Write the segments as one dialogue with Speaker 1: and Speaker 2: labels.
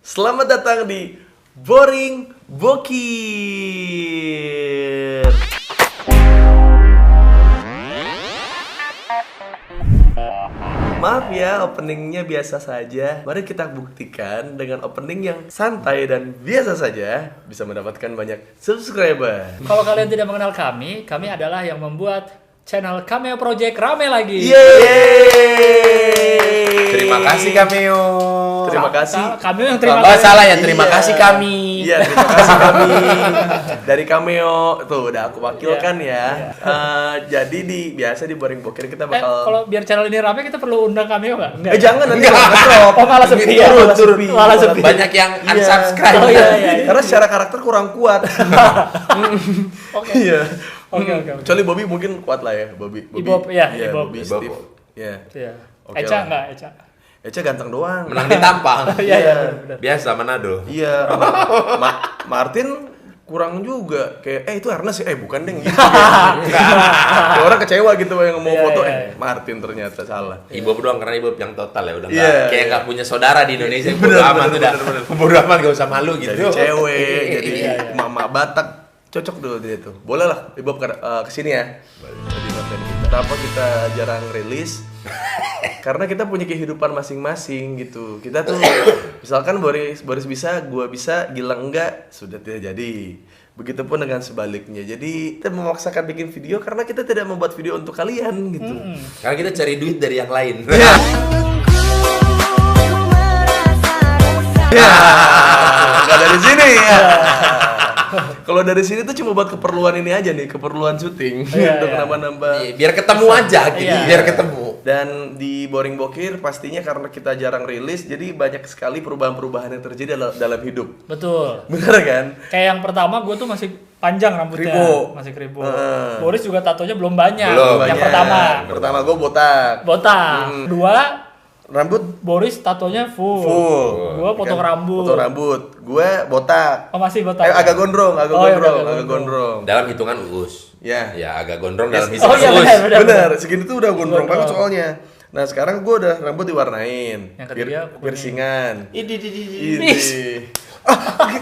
Speaker 1: Selamat datang di Boring Bokir. Maaf ya, openingnya biasa saja. Mari kita buktikan dengan opening yang santai dan biasa saja bisa mendapatkan banyak subscriber.
Speaker 2: Kalau kalian tidak mengenal kami adalah yang membuat channel Cameo Project rame lagi.
Speaker 1: Yeay!
Speaker 3: Terima kasih Cameo.
Speaker 1: Terima kasih.
Speaker 2: Cameo yang terima
Speaker 3: Oh,
Speaker 2: kasih.
Speaker 3: salah ya, terima
Speaker 1: Iya.
Speaker 3: kasih kami.
Speaker 1: Iya, terima kasih kami dari Cameo. Tuh, udah aku wakilkan ya. Jadi biasa di Boring Bokir kita bakal
Speaker 2: Kalau biar channel ini rame kita perlu undang Cameo nggak? Enggak.
Speaker 1: jangan nanti drop.
Speaker 2: Oh, malah sepi ya. Malah sepi.
Speaker 3: Banyak yang
Speaker 1: Iya.
Speaker 3: unsubscribe.
Speaker 2: Oh, iya.
Speaker 1: Karena secara karakter kurang kuat.
Speaker 2: Oke.
Speaker 1: Iya.
Speaker 2: Oke.
Speaker 1: Kecuali Bobby mungkin kuat lah ya, Bobby.
Speaker 2: Ibob, ya,
Speaker 1: Iya,
Speaker 2: Ibob.
Speaker 1: Bobby
Speaker 3: Ibob.
Speaker 1: Steve. Iya.
Speaker 2: Iya.
Speaker 1: Oke
Speaker 2: Eca
Speaker 1: lah.
Speaker 2: enggak, Eca.
Speaker 1: Eca ganteng doang.
Speaker 3: Menang di tampang.
Speaker 2: Iya, benar.
Speaker 3: Biasa Manado.
Speaker 1: Iya. Martin kurang juga kayak itu Ernest ya bukan deng gitu. Ya, orang kecewa gitu yang mau
Speaker 2: Iya,
Speaker 1: foto
Speaker 2: iya.
Speaker 1: Martin ternyata salah.
Speaker 3: Ibob doang karena Ibob yang total ya udah
Speaker 1: Iya,
Speaker 3: nggak kayak
Speaker 1: iya.
Speaker 3: nggak punya saudara di Indonesia.
Speaker 1: Bener,
Speaker 3: Bodo amat
Speaker 1: bener,
Speaker 3: udah.
Speaker 1: bener.
Speaker 3: Bodo amat gak usah malu gitu.
Speaker 1: Jadi cewek, jadi
Speaker 2: Iya.
Speaker 1: mama Batak cocok dulu dia tuh. Boleh lah, Ibob kesini ya. Jadi konten kita. Kenapa kita jarang rilis? Karena kita punya kehidupan masing-masing gitu. Kita tuh misalkan Boris bisa, gua bisa, Gilang enggak, sudah tidak jadi. Begitupun dengan sebaliknya. Jadi kita memaksakan bikin video karena kita tidak membuat video untuk kalian gitu.
Speaker 3: Karena kita cari duit dari yang lain.
Speaker 1: Ya, nggak dari sini ya. Kalau dari sini tuh cuma buat keperluan ini aja nih, keperluan syuting
Speaker 2: Iya,
Speaker 1: untuk
Speaker 2: iya.
Speaker 1: nambah-nambah.
Speaker 3: Iya, biar ketemu aja gitu,
Speaker 2: Iya.
Speaker 3: biar ketemu.
Speaker 1: Dan di Boring Bokir pastinya karena kita jarang rilis, jadi banyak sekali perubahan-perubahan yang terjadi dalam hidup.
Speaker 2: Betul.
Speaker 1: Bener kan?
Speaker 2: Kayak yang pertama gue tuh masih panjang rambutnya.
Speaker 1: Kribo.
Speaker 2: Masih kribo.
Speaker 1: Heeh.
Speaker 2: Boris juga tatonya belum banyak.
Speaker 3: Belum
Speaker 2: Yang
Speaker 3: banyak.
Speaker 2: pertama.
Speaker 1: Pertama gue botak.
Speaker 2: Botak. Dua,
Speaker 1: Rambut
Speaker 2: Boris tatonya full.
Speaker 1: full.
Speaker 2: Gua potong
Speaker 1: Kan?
Speaker 2: rambut.
Speaker 1: Potong rambut. Gue botak.
Speaker 2: Oh, masih botak.
Speaker 1: Agak gondrong, agak
Speaker 2: Oh, iya,
Speaker 1: gondrong,
Speaker 2: agak
Speaker 1: agak gondrong.
Speaker 3: Dalam hitungan uus.
Speaker 1: Ya.
Speaker 3: Ya agak gondrong
Speaker 1: Yes.
Speaker 3: dalam hitungan
Speaker 2: Oh, iya,
Speaker 3: uus.
Speaker 2: benar.
Speaker 1: Bener, segini tuh udah gondrong banget
Speaker 2: Gondrong.
Speaker 1: soalnya. Nah sekarang gue udah rambut diwarnain,
Speaker 2: Yang ketiga, kuning.
Speaker 1: piercingan.
Speaker 3: Ini.
Speaker 1: Ini.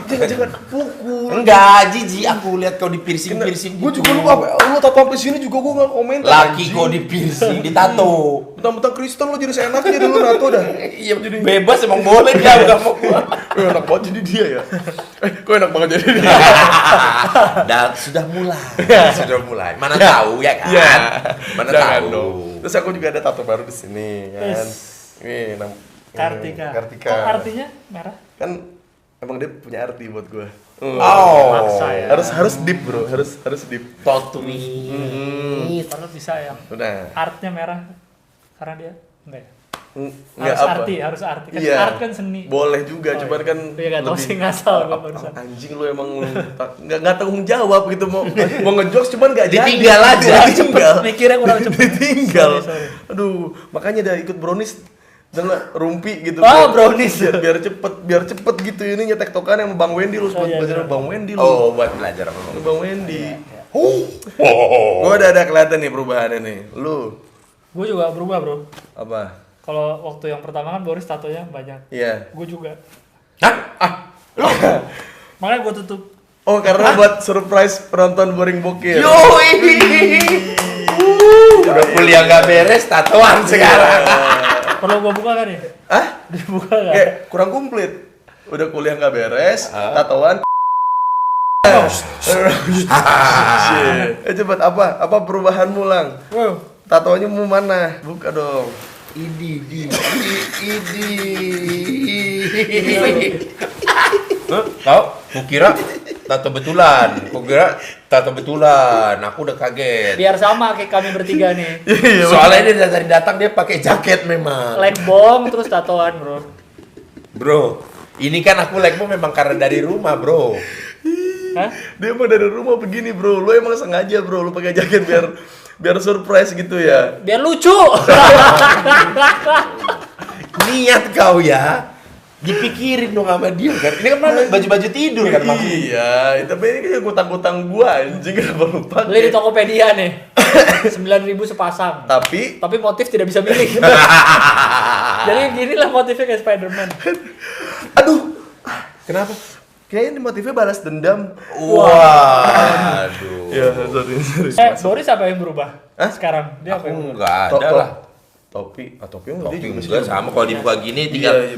Speaker 1: Jangan pukul.
Speaker 3: Enggak, jijik aku lihat kau di piercing.
Speaker 1: Gue juga lu tato sampai sini juga gue nggak komentar.
Speaker 3: Laki kau di piercing, ditato.
Speaker 1: Mentang-mentang Kristen lu jadi seenaknya dulu nato dah.
Speaker 3: Iya, bebas emang boleh dia enggak mau gua.
Speaker 1: Enak banget jadi dia ya. Kok enak banget jadi dia.
Speaker 3: Dan sudah mulai. Mana tahu ya kan?
Speaker 1: Iya.
Speaker 3: Mana
Speaker 1: Jangan
Speaker 3: tahu.
Speaker 1: dong. Terus aku juga ada tato baru di sini kan.
Speaker 2: Yes.
Speaker 1: Ini
Speaker 2: Kartika.
Speaker 1: Kartika.
Speaker 2: Kok artinya merah?
Speaker 1: Kan emang dia punya arti buat gue.
Speaker 3: Oh.
Speaker 2: Maksa ya.
Speaker 1: Harus deep bro, harus deep.
Speaker 3: Talk to me.
Speaker 2: Kalau bisa yang
Speaker 1: Udah.
Speaker 2: artnya merah karena dia enggak ya?
Speaker 1: Nggak
Speaker 2: Harus
Speaker 1: apa.
Speaker 2: arti, harus arti. Kan
Speaker 1: Iya.
Speaker 2: art kan seni.
Speaker 1: Boleh juga,
Speaker 2: Oh,
Speaker 1: cuman
Speaker 2: iya.
Speaker 1: kan
Speaker 2: Iya, nggak tahu sih, ngasal gua barusan.
Speaker 1: Anjing lu emang lu nggak tanggung jawab gitu mau ngejokes cuman nggak jadi.
Speaker 3: Ditinggal aja.
Speaker 1: Ditinggal.
Speaker 2: Mikirnya kurang cepet.
Speaker 1: Ditinggal.
Speaker 2: Sorry.
Speaker 1: Aduh, makanya udah ikut brownies dan rumpi gitu.
Speaker 2: Oh, brownies.
Speaker 1: biar cepet gitu ini nyetek tokan yang Bang Wendy lu
Speaker 2: Oh, iya,
Speaker 1: belajar
Speaker 2: iya.
Speaker 1: Bang Wendy lu.
Speaker 3: Oh, buat belajar apa?
Speaker 1: Bang Wendy.
Speaker 3: Oh.
Speaker 1: Gua udah ada kelihatan nih perubahannya nih. Lu
Speaker 2: Gue juga berubah, Bro.
Speaker 1: apa?
Speaker 2: Kalau waktu yang pertama kan Boris tatonya banyak.
Speaker 1: Iya.
Speaker 2: Gue juga.
Speaker 3: Hah?
Speaker 2: Makanya gue tutup.
Speaker 1: Oh, karena buat surprise penonton Boring Bokir.
Speaker 3: Yoi. Udah kuliah nggak beres, tatoan sekarang.
Speaker 2: Perlu gue buka kan ya?
Speaker 1: Hah?
Speaker 2: Dibuka kan?
Speaker 1: Kayak kurang komplit. Udah kuliah nggak beres, tatoan. Cepet apa perubahanmu Lang?
Speaker 2: Wow.
Speaker 1: Tatoannya mau mana? Buka dong.
Speaker 3: Idi. Tahu? Kukira tato betulan. Aku udah kaget.
Speaker 2: Biar sama kayak kami bertiga nih.
Speaker 3: Soalnya dia dari datang dia pakai jaket memang.
Speaker 2: Leg bong terus tatoan, Bro.
Speaker 3: Bro, ini kan aku legmu memang karena dari rumah, bro.
Speaker 2: Hah?
Speaker 1: Dia emang dari rumah begini bro. Lu emang sengaja bro. Lu pakai jaket biar surprise gitu ya.
Speaker 2: Biar lucu.
Speaker 3: Niat kau ya. Dipikirin dong sama dia kan. Ini kan baju-baju tidur kan maksudnya.
Speaker 1: Iya, tapi ini kayak kutang-kutang gua anjing kenapa lu pakai?
Speaker 2: Beli di Tokopedia nih. 9.000 sepasang.
Speaker 1: Tapi
Speaker 2: Motif tidak bisa milih. Jadi ginilah motifnya kayak Spider-Man.
Speaker 1: aduh,
Speaker 3: Kenapa?
Speaker 1: Kayaknya motifnya balas dendam.
Speaker 3: Waduh.
Speaker 1: Ya, sorry.
Speaker 2: Boris apa yang berubah?
Speaker 1: Hah?
Speaker 2: Sekarang dia apa
Speaker 3: Aku
Speaker 2: yang berubah?
Speaker 3: nggak ada lah.
Speaker 1: Topi
Speaker 3: Topi
Speaker 1: dia juga masih
Speaker 3: enggak sama kalau dibuka gini tinggal.
Speaker 1: Iya, iya.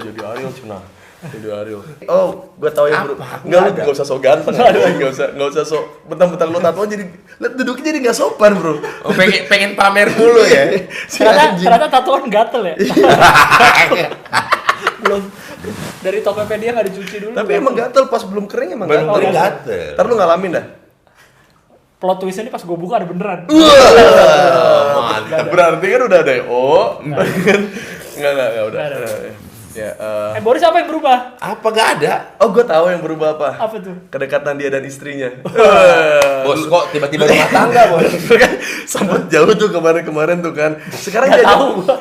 Speaker 1: jadi Ariel cina. Jadi Ariel. Oh, gua tahu yang
Speaker 3: Apa?
Speaker 1: enggak usah sok ganteng. Enggak usah sok mentang-mentang lu tato jadi lihat duduknya jadi enggak sopan, Bro.
Speaker 3: Oh, pengen pamer mulu ya.
Speaker 1: Si anjing.
Speaker 2: Ternyata tatoan gatel ya. Belum dari Tokopedia nggak dicuci dulu.
Speaker 1: Tapi emang gatel pas belum kering emang
Speaker 3: Baru
Speaker 1: gatel.
Speaker 3: gatel.
Speaker 1: Ntar lu ngalamin dah.
Speaker 2: Plot twistnya ini pas gue buka ada beneran.
Speaker 3: Mantap.
Speaker 1: Berarti kan udah ada oh. Enggak udah.
Speaker 2: Nggak ada.
Speaker 1: Ya,
Speaker 2: Boris apa yang berubah?
Speaker 3: Apa gak ada?
Speaker 1: oh gue tahu yang berubah apa.
Speaker 2: Apa tuh?
Speaker 1: Kedekatan dia dan istrinya.
Speaker 3: Bos kok tiba-tiba rumah tangga, Bos?
Speaker 1: Sempet jauh tuh kemarin tuh kan. Sekarang
Speaker 2: Nggak
Speaker 1: dia
Speaker 2: tahu gua.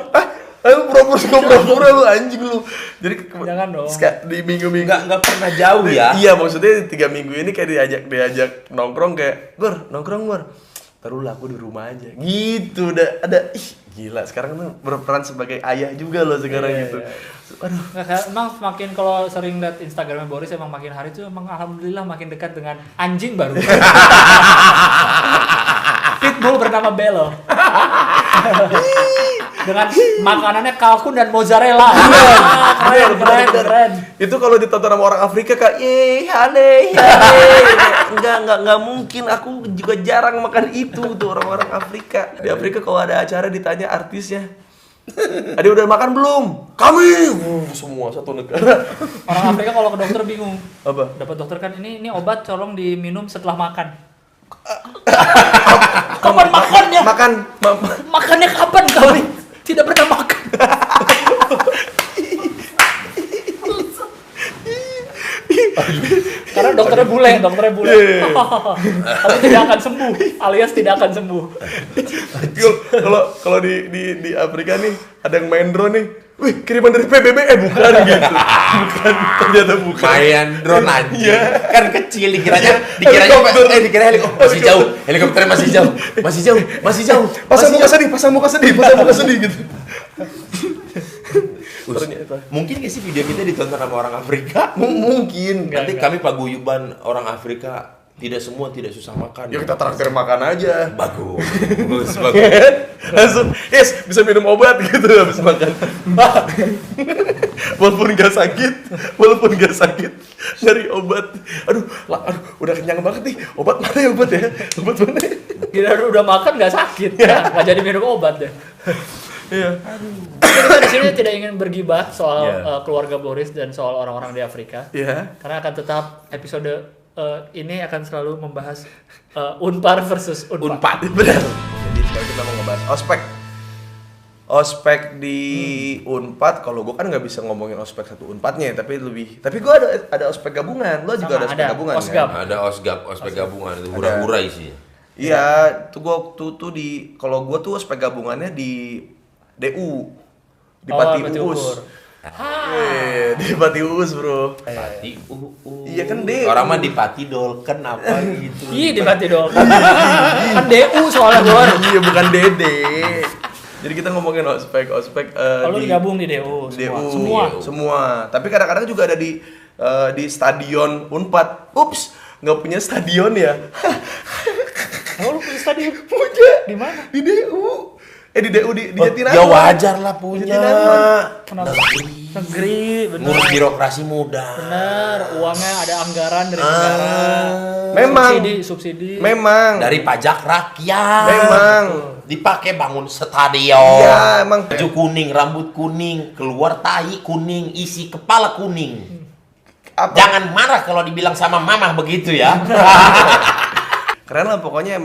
Speaker 1: Ayo pura-pura lu anjing lu. Jadi
Speaker 2: Jangan dong.
Speaker 1: Di minggu-minggu
Speaker 3: Nggak pernah jauh ya.
Speaker 1: Iya, maksudnya 3 minggu ini kayak diajak nongkrong kayak, nongkrong Taruh lah, aku di rumah aja. Gitu, ada gila. Sekarang tuh berperan sebagai ayah juga loh sekarang
Speaker 2: Iya,
Speaker 1: gitu.
Speaker 2: iya.
Speaker 1: Aduh.
Speaker 2: Nggak, emang makin kalau sering lihat Instagramnya Boris emang makin hari tuh emang alhamdulillah makin dekat dengan anjing baru. Pitbull bernama Belo. Dengan makanannya kalkun dan mozzarella. Keren.
Speaker 1: Itu kalau ditonton sama orang Afrika Kak, hale. Enggak mungkin, aku juga jarang makan itu tuh orang-orang Afrika. Di Afrika kalau ada acara ditanya artisnya, "Ada udah makan belum?" "Kami." Semua satu negara.
Speaker 2: Orang Afrika kalau ke dokter bingung.
Speaker 1: Apa?
Speaker 2: Dapat dokter kan ini obat tolong diminum setelah makan. Kapan makannya? Makannya kapan kali? Tidak pernah makan. Karena dokternya bule. Kamu tidak akan sembuh, alias tidak akan sembuh.
Speaker 1: Kalau di Afrika nih ada yang main drone nih. Wih, kiriman dari PBB bukan gitu. Ternyata bukan.
Speaker 3: Main drone anjing.
Speaker 1: Iya.
Speaker 3: Kan kecil dikira helikopter. Helikopternya masih jauh.
Speaker 1: Pasang muka sedih gitu. Ternyata.
Speaker 3: Mungkin gak sih video kita ditonton sama orang Afrika?
Speaker 1: Mungkin.
Speaker 3: Nanti kami paguyuban orang Afrika, tidak semua tidak susah makan.
Speaker 1: Ya kita traktir makan aja.
Speaker 3: Bagus.
Speaker 1: Langsung, yes, bisa minum obat gitu habis makan. Walaupun gak sakit, nyari obat. Aduh, udah kenyang banget nih. Obat mana ya? Obat mana ya?
Speaker 2: Kira udah makan nggak sakit, nggak jadi minum obat deh.
Speaker 1: Iya.
Speaker 2: Kita di sini tidak ingin bergibah soal
Speaker 1: Iya.
Speaker 2: keluarga Boris dan soal orang-orang di Afrika.
Speaker 1: Iya.
Speaker 2: Karena akan tetap episode ini akan selalu membahas Unpar versus Unpad.
Speaker 1: Benar. Jadi sekarang kita mau ngebahas ospek di Unpad. Kalau gue kan nggak bisa ngomongin ospek satu Unpadnya, tapi gue ada ospek gabungan. Lo juga ada ospek
Speaker 2: ada
Speaker 1: gabungan
Speaker 2: Osgab.
Speaker 1: kan?
Speaker 3: Ada ospek gabungan itu hura-hura isinya.
Speaker 1: Iya, tuh gue tuh kalau gue tuh ospek gabungannya di DU di Pati Uus. Di Pati Uus, Bro.
Speaker 3: Pati
Speaker 1: Iya kan DU.
Speaker 3: Orang mah di Pati Dolken apa gitu.
Speaker 2: Iya di Pati dong. Kan DU soalnya Bor.
Speaker 1: Iya, bukan Dede. Jadi kita ngomongin ospek
Speaker 2: Kalau digabung di DU
Speaker 1: semua. Tapi kadang-kadang juga ada di stadion Unpad. Ups, nggak punya stadion ya?
Speaker 2: Oh, lu punya stadion?
Speaker 1: Punya.
Speaker 2: Di mana?
Speaker 1: Di DU. Di DU di Jatinangor.
Speaker 3: Ya wajar lah punya.
Speaker 2: Kenapa? Negeri, bener.
Speaker 3: Ngurus birokrasi mudah.
Speaker 2: Bener, uangnya ada anggaran dari negara.
Speaker 1: Memang.
Speaker 2: Subsidi.
Speaker 1: Memang.
Speaker 3: Dari pajak rakyat.
Speaker 1: Memang.
Speaker 3: Dipakai bangun stadion.
Speaker 1: Iya, emang.
Speaker 3: Baju kuning, rambut kuning, keluar tai kuning, isi kepala kuning.
Speaker 1: Apa?
Speaker 3: Jangan marah kalau dibilang sama mamah begitu ya.
Speaker 1: Keren lah, pokoknya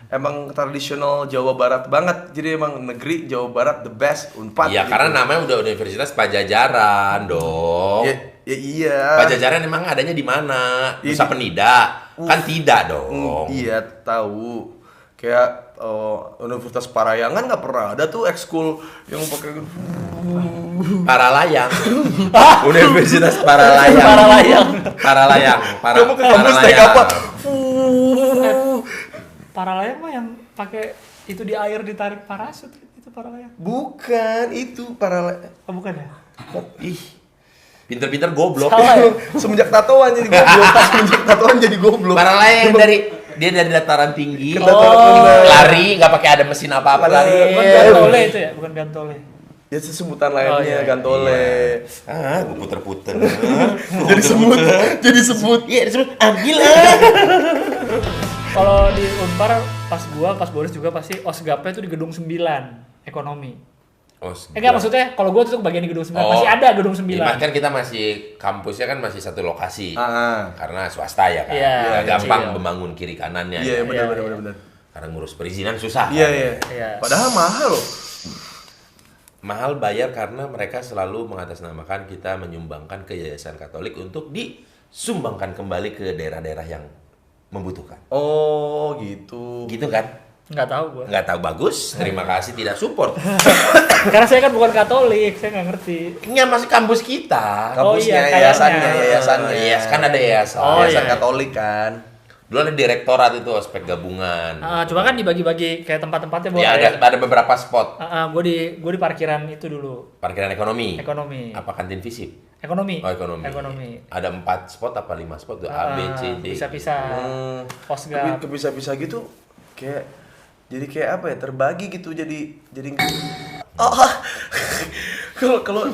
Speaker 1: emang tradisional Jawa Barat banget. Jadi emang negeri Jawa Barat the best, Unpad.
Speaker 3: Iya,
Speaker 1: gitu.
Speaker 3: karena namanya udah Universitas Pajajaran dong.
Speaker 1: Ya iya.
Speaker 3: Pajajaran emang adanya di mana? Nusa Penida? Kan tidak dong.
Speaker 1: Iya, tahu. Kayak Universitas Parayangan nggak pernah ada tuh ekskul yang pakai
Speaker 3: Paralayang. Universitas Paralayang.
Speaker 1: Kamu ke kampus naik apa?
Speaker 2: Paralayang mah yang pakai itu di air ditarik parasut gitu. itu Paralayang.
Speaker 1: Bukan, itu Paralayang.
Speaker 2: Oh, bukan ya?
Speaker 3: Ih, pinter-pinter goblok.
Speaker 2: Salah ya?
Speaker 1: Semenjak tatoan jadi goblok. Semenjak tatoan jadi goblok.
Speaker 3: Paralayang dia dari dataran tinggi,
Speaker 1: Ke dataran rendah.
Speaker 3: lari, nggak pakai ada mesin apa-apa, lari.
Speaker 2: Bukan Gantole itu ya? Bukan Gantole.
Speaker 1: Ya sebutan lainnya,
Speaker 2: iya.
Speaker 1: Gantole.
Speaker 3: Ah, gue puter-puter.
Speaker 1: Jadi sebut, jadi sebut.
Speaker 3: Iya, disebut ambil ah.
Speaker 2: Kalau di Unpar pas Boris juga pasti Osgapnya itu di gedung 9 ekonomi. Enggak, maksudnya kalau gua tuh bagian di gedung 9 masih ada gedung 9.
Speaker 3: Iya, kan kita masih kampusnya kan masih satu lokasi.
Speaker 1: Ah.
Speaker 3: Karena swasta ya kan.
Speaker 2: Iya,
Speaker 3: Nggak
Speaker 2: iya,
Speaker 3: gampang
Speaker 2: iya.
Speaker 3: membangun kiri kanannya.
Speaker 1: Iya,
Speaker 3: ya.
Speaker 1: benar.
Speaker 3: Karena ngurus perizinan susah.
Speaker 1: Iya,
Speaker 3: kan.
Speaker 1: iya.
Speaker 2: Iya.
Speaker 1: Padahal mahal loh.
Speaker 3: Mahal bayar karena mereka selalu mengatasnamakan kita menyumbangkan ke Yayasan Katolik untuk disumbangkan kembali ke daerah-daerah yang membutuhkan.
Speaker 1: Oh, gitu.
Speaker 3: Gitu kan?
Speaker 2: Enggak tahu gua.
Speaker 3: Nggak tahu, bagus. Terima kasih tidak support.
Speaker 2: Karena saya kan bukan Katolik, saya nggak ngerti.
Speaker 3: Ini masih kampus kita.
Speaker 1: Kampusnya,
Speaker 2: iya, kayaknya.
Speaker 1: yayasannya.
Speaker 3: Iya, kan ada yayasan.
Speaker 2: Oh,
Speaker 1: Yayasan
Speaker 2: iya.
Speaker 1: Katolik kan.
Speaker 3: Dulu ada direktorat itu, ospek gabungan.
Speaker 2: Cuma kan dibagi-bagi kayak tempat-tempatnya
Speaker 3: Ya, ada beberapa spot.
Speaker 2: Gue di parkiran itu dulu.
Speaker 3: Parkiran ekonomi.
Speaker 2: Ekonomi.
Speaker 3: Apa kantin fisip?
Speaker 2: Ekonomi.
Speaker 3: Oh, ekonomi. Ada 4 spot apa 5 spot tuh? A, B, C, D.
Speaker 2: Pisah-pisah. Posgap.
Speaker 1: Kepisah-pisah gitu kayak jadi kayak apa ya, terbagi gitu jadi oh, kalau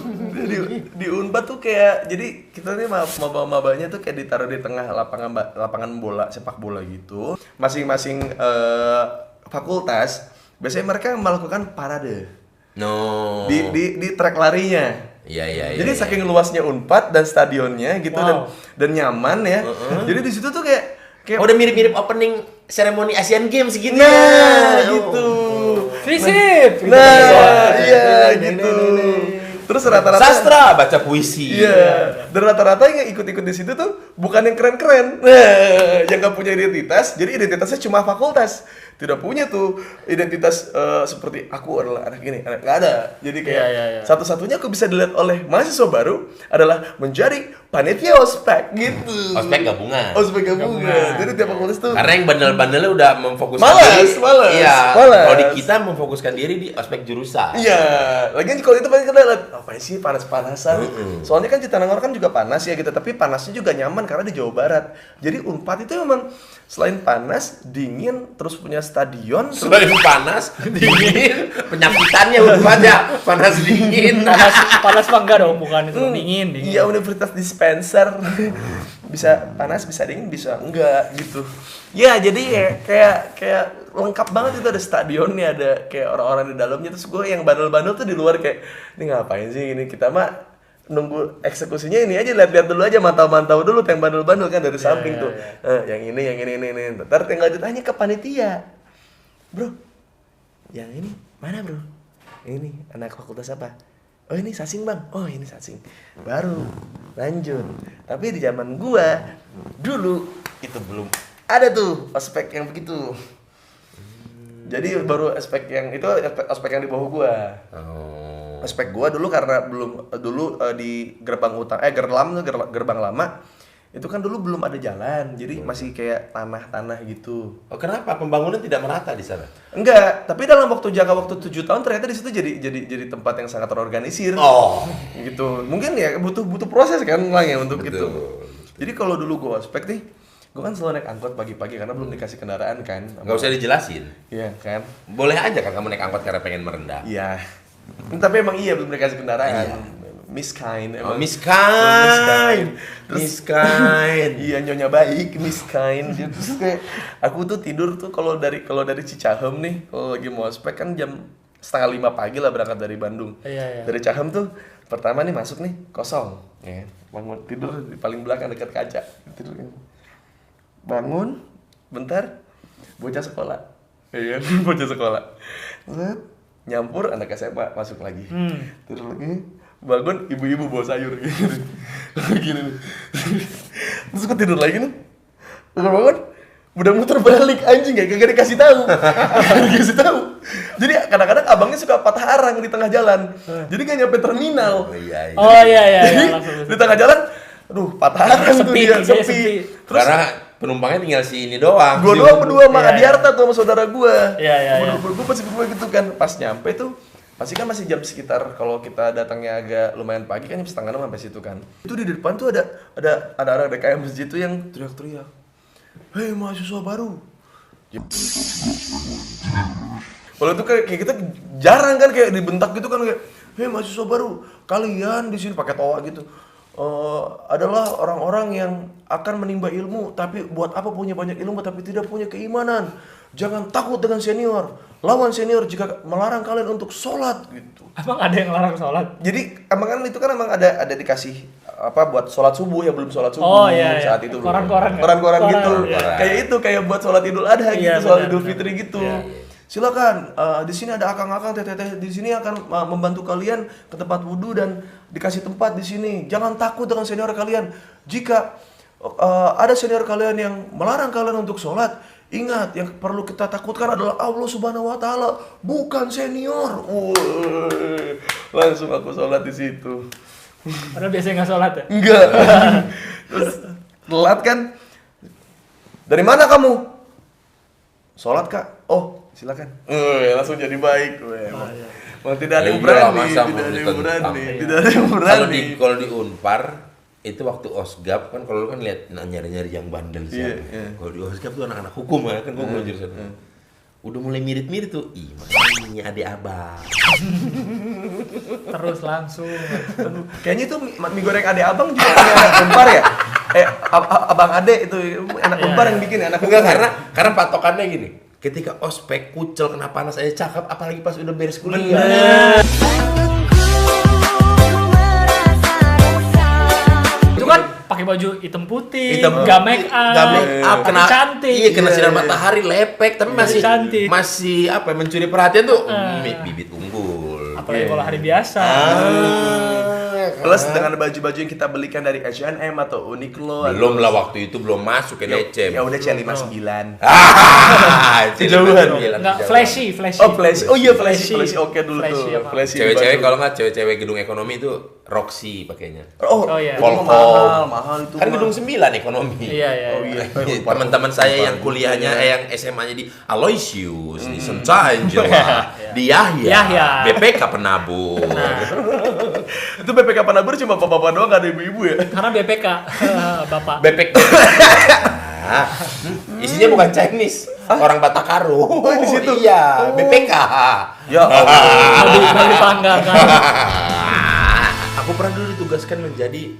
Speaker 1: di Unpad tuh kayak jadi kita nih maba-mabanya tuh kayak ditaruh di tengah lapangan bola sepak bola gitu. Masing-masing fakultas biasanya mereka melakukan parade
Speaker 3: No.
Speaker 1: di trek larinya.
Speaker 3: Iya.
Speaker 1: Jadi saking luasnya Unpad dan stadionnya gitu.
Speaker 2: Wow.
Speaker 1: dan nyaman ya. Jadi di situ tuh kayak
Speaker 3: Udah mirip-mirip opening seremoni Asian Games gitu.
Speaker 1: nah gitu.
Speaker 2: Visip.
Speaker 1: Nah, iya gitu. Terus rata-rata
Speaker 3: Sastra, baca puisi.
Speaker 1: Iya. Dan rata-rata yang ikut-ikut di situ tuh bukan yang keren-keren. Nah, yang nggak punya identitas. Jadi identitasnya cuma fakultas. Tidak punya tuh identitas seperti aku adalah anak ini, nggak ada. Jadi kayak
Speaker 2: Iya.
Speaker 1: satu-satunya aku bisa dilihat oleh mahasiswa baru adalah menjadi panitia ospek gitu.
Speaker 3: Ospek gabungan.
Speaker 1: Ospek gabungan. Jadi tiap fakultas tuh
Speaker 3: Karena yang bandel-bandelnya udah memfokuskan
Speaker 1: Malas.
Speaker 3: Iya.
Speaker 1: Malas.
Speaker 3: Kalau di kita memfokuskan diri di ospek jurusan.
Speaker 1: Iya, lagian kalau itu paling kita lihat apa sih panas-panasan. Soalnya kan Jatinangor kan juga panas ya gitu, tapi panasnya juga nyaman karena di Jawa Barat. Jadi Unpad itu memang selain panas, dingin, terus punya stadion, terus
Speaker 3: Selain panas, dingin, penyakitannya udah ya. Panas dingin.
Speaker 2: Panas apa enggak dong? Bukan itu dingin.
Speaker 1: iya universitas dispenser. Bisa panas, bisa dingin, bisa enggak gitu. Ya, jadi kayak lengkap banget itu, ada stadionnya, ada kayak orang-orang di dalamnya. Terus gue yang bandel-bandel tuh di luar kayak, ini ngapain sih ini, kita mah nunggu eksekusinya ini aja, lihat-lihat dulu aja, mantau-mantau dulu yang bandel-bandel kan dari samping tuh. Yang ini. Ntar tinggal ditanya ke panitia. Bro, yang ini mana bro? Ini anak fakultas apa? Oh ini Sasing bang, oh ini Sasing. Baru lanjut. Tapi di zaman gua dulu itu belum ada tuh ospek yang begitu. Jadi baru ospek yang itu ospek yang di bawah gua. Ospek gua dulu karena belum di gerbang utama gerbang lama itu kan dulu belum ada jalan, jadi masih kayak tanah-tanah gitu.
Speaker 3: Oh, kenapa pembangunan tidak merata di sana?
Speaker 1: Enggak, tapi dalam jangka waktu 7 tahun ternyata di situ jadi tempat yang sangat terorganisir.
Speaker 3: Oh,
Speaker 1: Gitu. Mungkin ya butuh proses kan lang ya untuk
Speaker 3: betul.
Speaker 1: itu. Jadi kalau dulu gua ospek nih, gua kan selalu naik angkot pagi-pagi karena belum dikasih kendaraan kan.
Speaker 3: Nggak usah dijelasin.
Speaker 1: Iya kan?
Speaker 3: Boleh aja kan kamu naik angkot karena pengen merendah.
Speaker 1: Iya. Tapi emang iya belum dikasih kendaraan. Miskind
Speaker 3: Oh,
Speaker 1: emang.
Speaker 3: miskind.
Speaker 1: Terus
Speaker 3: Miskind.
Speaker 1: iya nyonya baik, miskind. Terus kayak aku tuh tidur tuh kalau dari Cicahem nih, kalau lagi mau ospek kan jam 4:30 pagi lah berangkat dari Bandung.
Speaker 2: Iya.
Speaker 1: Dari Cicahem tuh pertama nih masuk nih kosong, ya. Bangun tidur di paling belakang dekat kaca. Tidur. Bangun, bentar, bocah sekolah. Iya, bocah sekolah. Set, nyampur anak SMA masuk lagi. Tidur lagi. Bangun, ibu-ibu bawa sayur gitu. Gini nih. Terus aku tidur lagi nih. Bangun, udah muter balik anjing ya, kagak dikasih tahu. Dikasih tahu. Jadi kadang-kadang abangnya suka patah arang di tengah jalan. Jadi nggak nyampe terminal.
Speaker 3: Oh iya.
Speaker 2: Oh iya.
Speaker 1: Jadi
Speaker 2: langsung.
Speaker 1: di tengah jalan, aduh patah arang tuh
Speaker 2: Sepi,
Speaker 1: dia
Speaker 2: dia
Speaker 1: sepi.
Speaker 2: sepi.
Speaker 1: Terus
Speaker 3: Karena penumpangnya tinggal si ini doang.
Speaker 1: Gua doang berdua sama
Speaker 2: Iya,
Speaker 1: Adiarta tuh sama saudara gua.
Speaker 2: Iya.
Speaker 1: Gua pasti berdua gitu kan. Pas nyampe tuh pasti kan masih jam sekitar kalau kita datangnya agak lumayan pagi kan jam setengah 6 sampai situ kan. Itu di depan tuh ada anak DKM masjid tuh yang teriak-teriak. Hei mahasiswa baru. Kalau itu kayak kita jarang kan kayak dibentak gitu kan kayak, hei mahasiswa baru, kalian di sini pakai toa gitu. Adalah orang-orang yang akan menimba ilmu, tapi buat apa punya banyak ilmu tapi tidak punya keimanan. Jangan takut dengan senior. Lawan senior jika melarang kalian untuk sholat gitu.
Speaker 2: Emang ada yang larang sholat?
Speaker 1: Jadi emang kan itu kan emang ada dikasih apa buat sholat subuh yang belum sholat
Speaker 2: Oh,
Speaker 1: subuh
Speaker 2: iya.
Speaker 1: saat itu.
Speaker 2: Koran-koran
Speaker 1: gitu.
Speaker 2: iya.
Speaker 1: Kayak itu kayak buat sholat Idul Adha
Speaker 2: Iya,
Speaker 1: gitu, sholat
Speaker 2: benar,
Speaker 1: Idul
Speaker 2: benar.
Speaker 1: Fitri gitu.
Speaker 3: Iya.
Speaker 1: Silakan di sini ada akang-akang teteh-teteh di sini akan membantu kalian ke tempat wudhu dan dikasih tempat di sini. Jangan takut dengan senior kalian. Jika ada senior kalian yang melarang kalian untuk sholat, ingat yang perlu kita takutkan adalah Allah Subhanahu Wa Taala, bukan senior. Langsung aku sholat di situ.
Speaker 2: Padahal biasanya nggak sholat ya?
Speaker 1: Enggak. Terus telat kan? Dari mana kamu? Sholat kak. Oh silakan. Langsung jadi baik. Mau tidak ada yang berani, tidak ada yang berani.
Speaker 3: Kalau di Unpar itu waktu Osgap kan kalau lu kan lihat nyari-nyari yang bandel sih.
Speaker 1: Iya.
Speaker 3: Kalau di Osgap tuh anak-anak hukum kan gua jurusan. Udah mulai mirip-mirip tuh. Ih, ini adik abang.
Speaker 2: Terus langsung.
Speaker 1: Kayaknya itu mie goreng ade abang juga punya Unpar ya? Abang ade itu anak Unpar yang bikin ya? Anak
Speaker 3: Enggak,
Speaker 1: hukum ya?
Speaker 3: karena patokannya gini. Ketika ospek kucel kena panas aja cakep, apalagi pas udah beres kuliah.
Speaker 1: Bener.
Speaker 2: Itu kan pakai baju hitam putih,
Speaker 3: Hitam
Speaker 2: nggak make up,
Speaker 3: Gak make up,
Speaker 2: tapi cantik.
Speaker 3: Iya, kena sinar
Speaker 1: Iya.
Speaker 3: matahari lepek, tapi masih
Speaker 2: Cantik.
Speaker 3: masih apa ya, mencuri perhatian tuh. Bibit unggul.
Speaker 2: Apalagi kalau hari biasa.
Speaker 1: Plus dengan baju-baju yang kita belikan dari H&M atau Uniqlo.
Speaker 3: Belum lah, waktu itu belum masuk ke DCM.
Speaker 1: Ya udah C59.
Speaker 3: Jauhan.
Speaker 2: Nggak flashy.
Speaker 1: Oh flashy. Oh iya flashy.
Speaker 2: Flashy.
Speaker 1: Flashy oke dulu
Speaker 2: Flashy
Speaker 1: tuh.
Speaker 2: apa?
Speaker 1: Flashy.
Speaker 3: Cewek-cewek kalau nggak cewek-cewek gedung ekonomi itu Roxy pakainya.
Speaker 1: Oh
Speaker 2: iya.
Speaker 1: itu mah mahal itu.
Speaker 3: Kan
Speaker 1: mah.
Speaker 3: gedung 9 ekonomi.
Speaker 2: Iya.
Speaker 1: Oh iya.
Speaker 3: Teman-teman saya yang kuliahnya yang SMA-nya di Aloysius, di Suntajela, di Yahya, BPK Penabur.
Speaker 1: Itu BPK Penabur cuma bapak-bapak doang, gak ada ibu-ibu ya?
Speaker 2: Karena BPK, Bapak.
Speaker 3: BPK. Isinya bukan Chinese, orang Batakaru.
Speaker 1: Oh, di situ?
Speaker 3: Iya, BPK.
Speaker 1: Ya Allah.
Speaker 2: Mau dipanggakan.
Speaker 3: Aku pernah dulu ditugaskan menjadi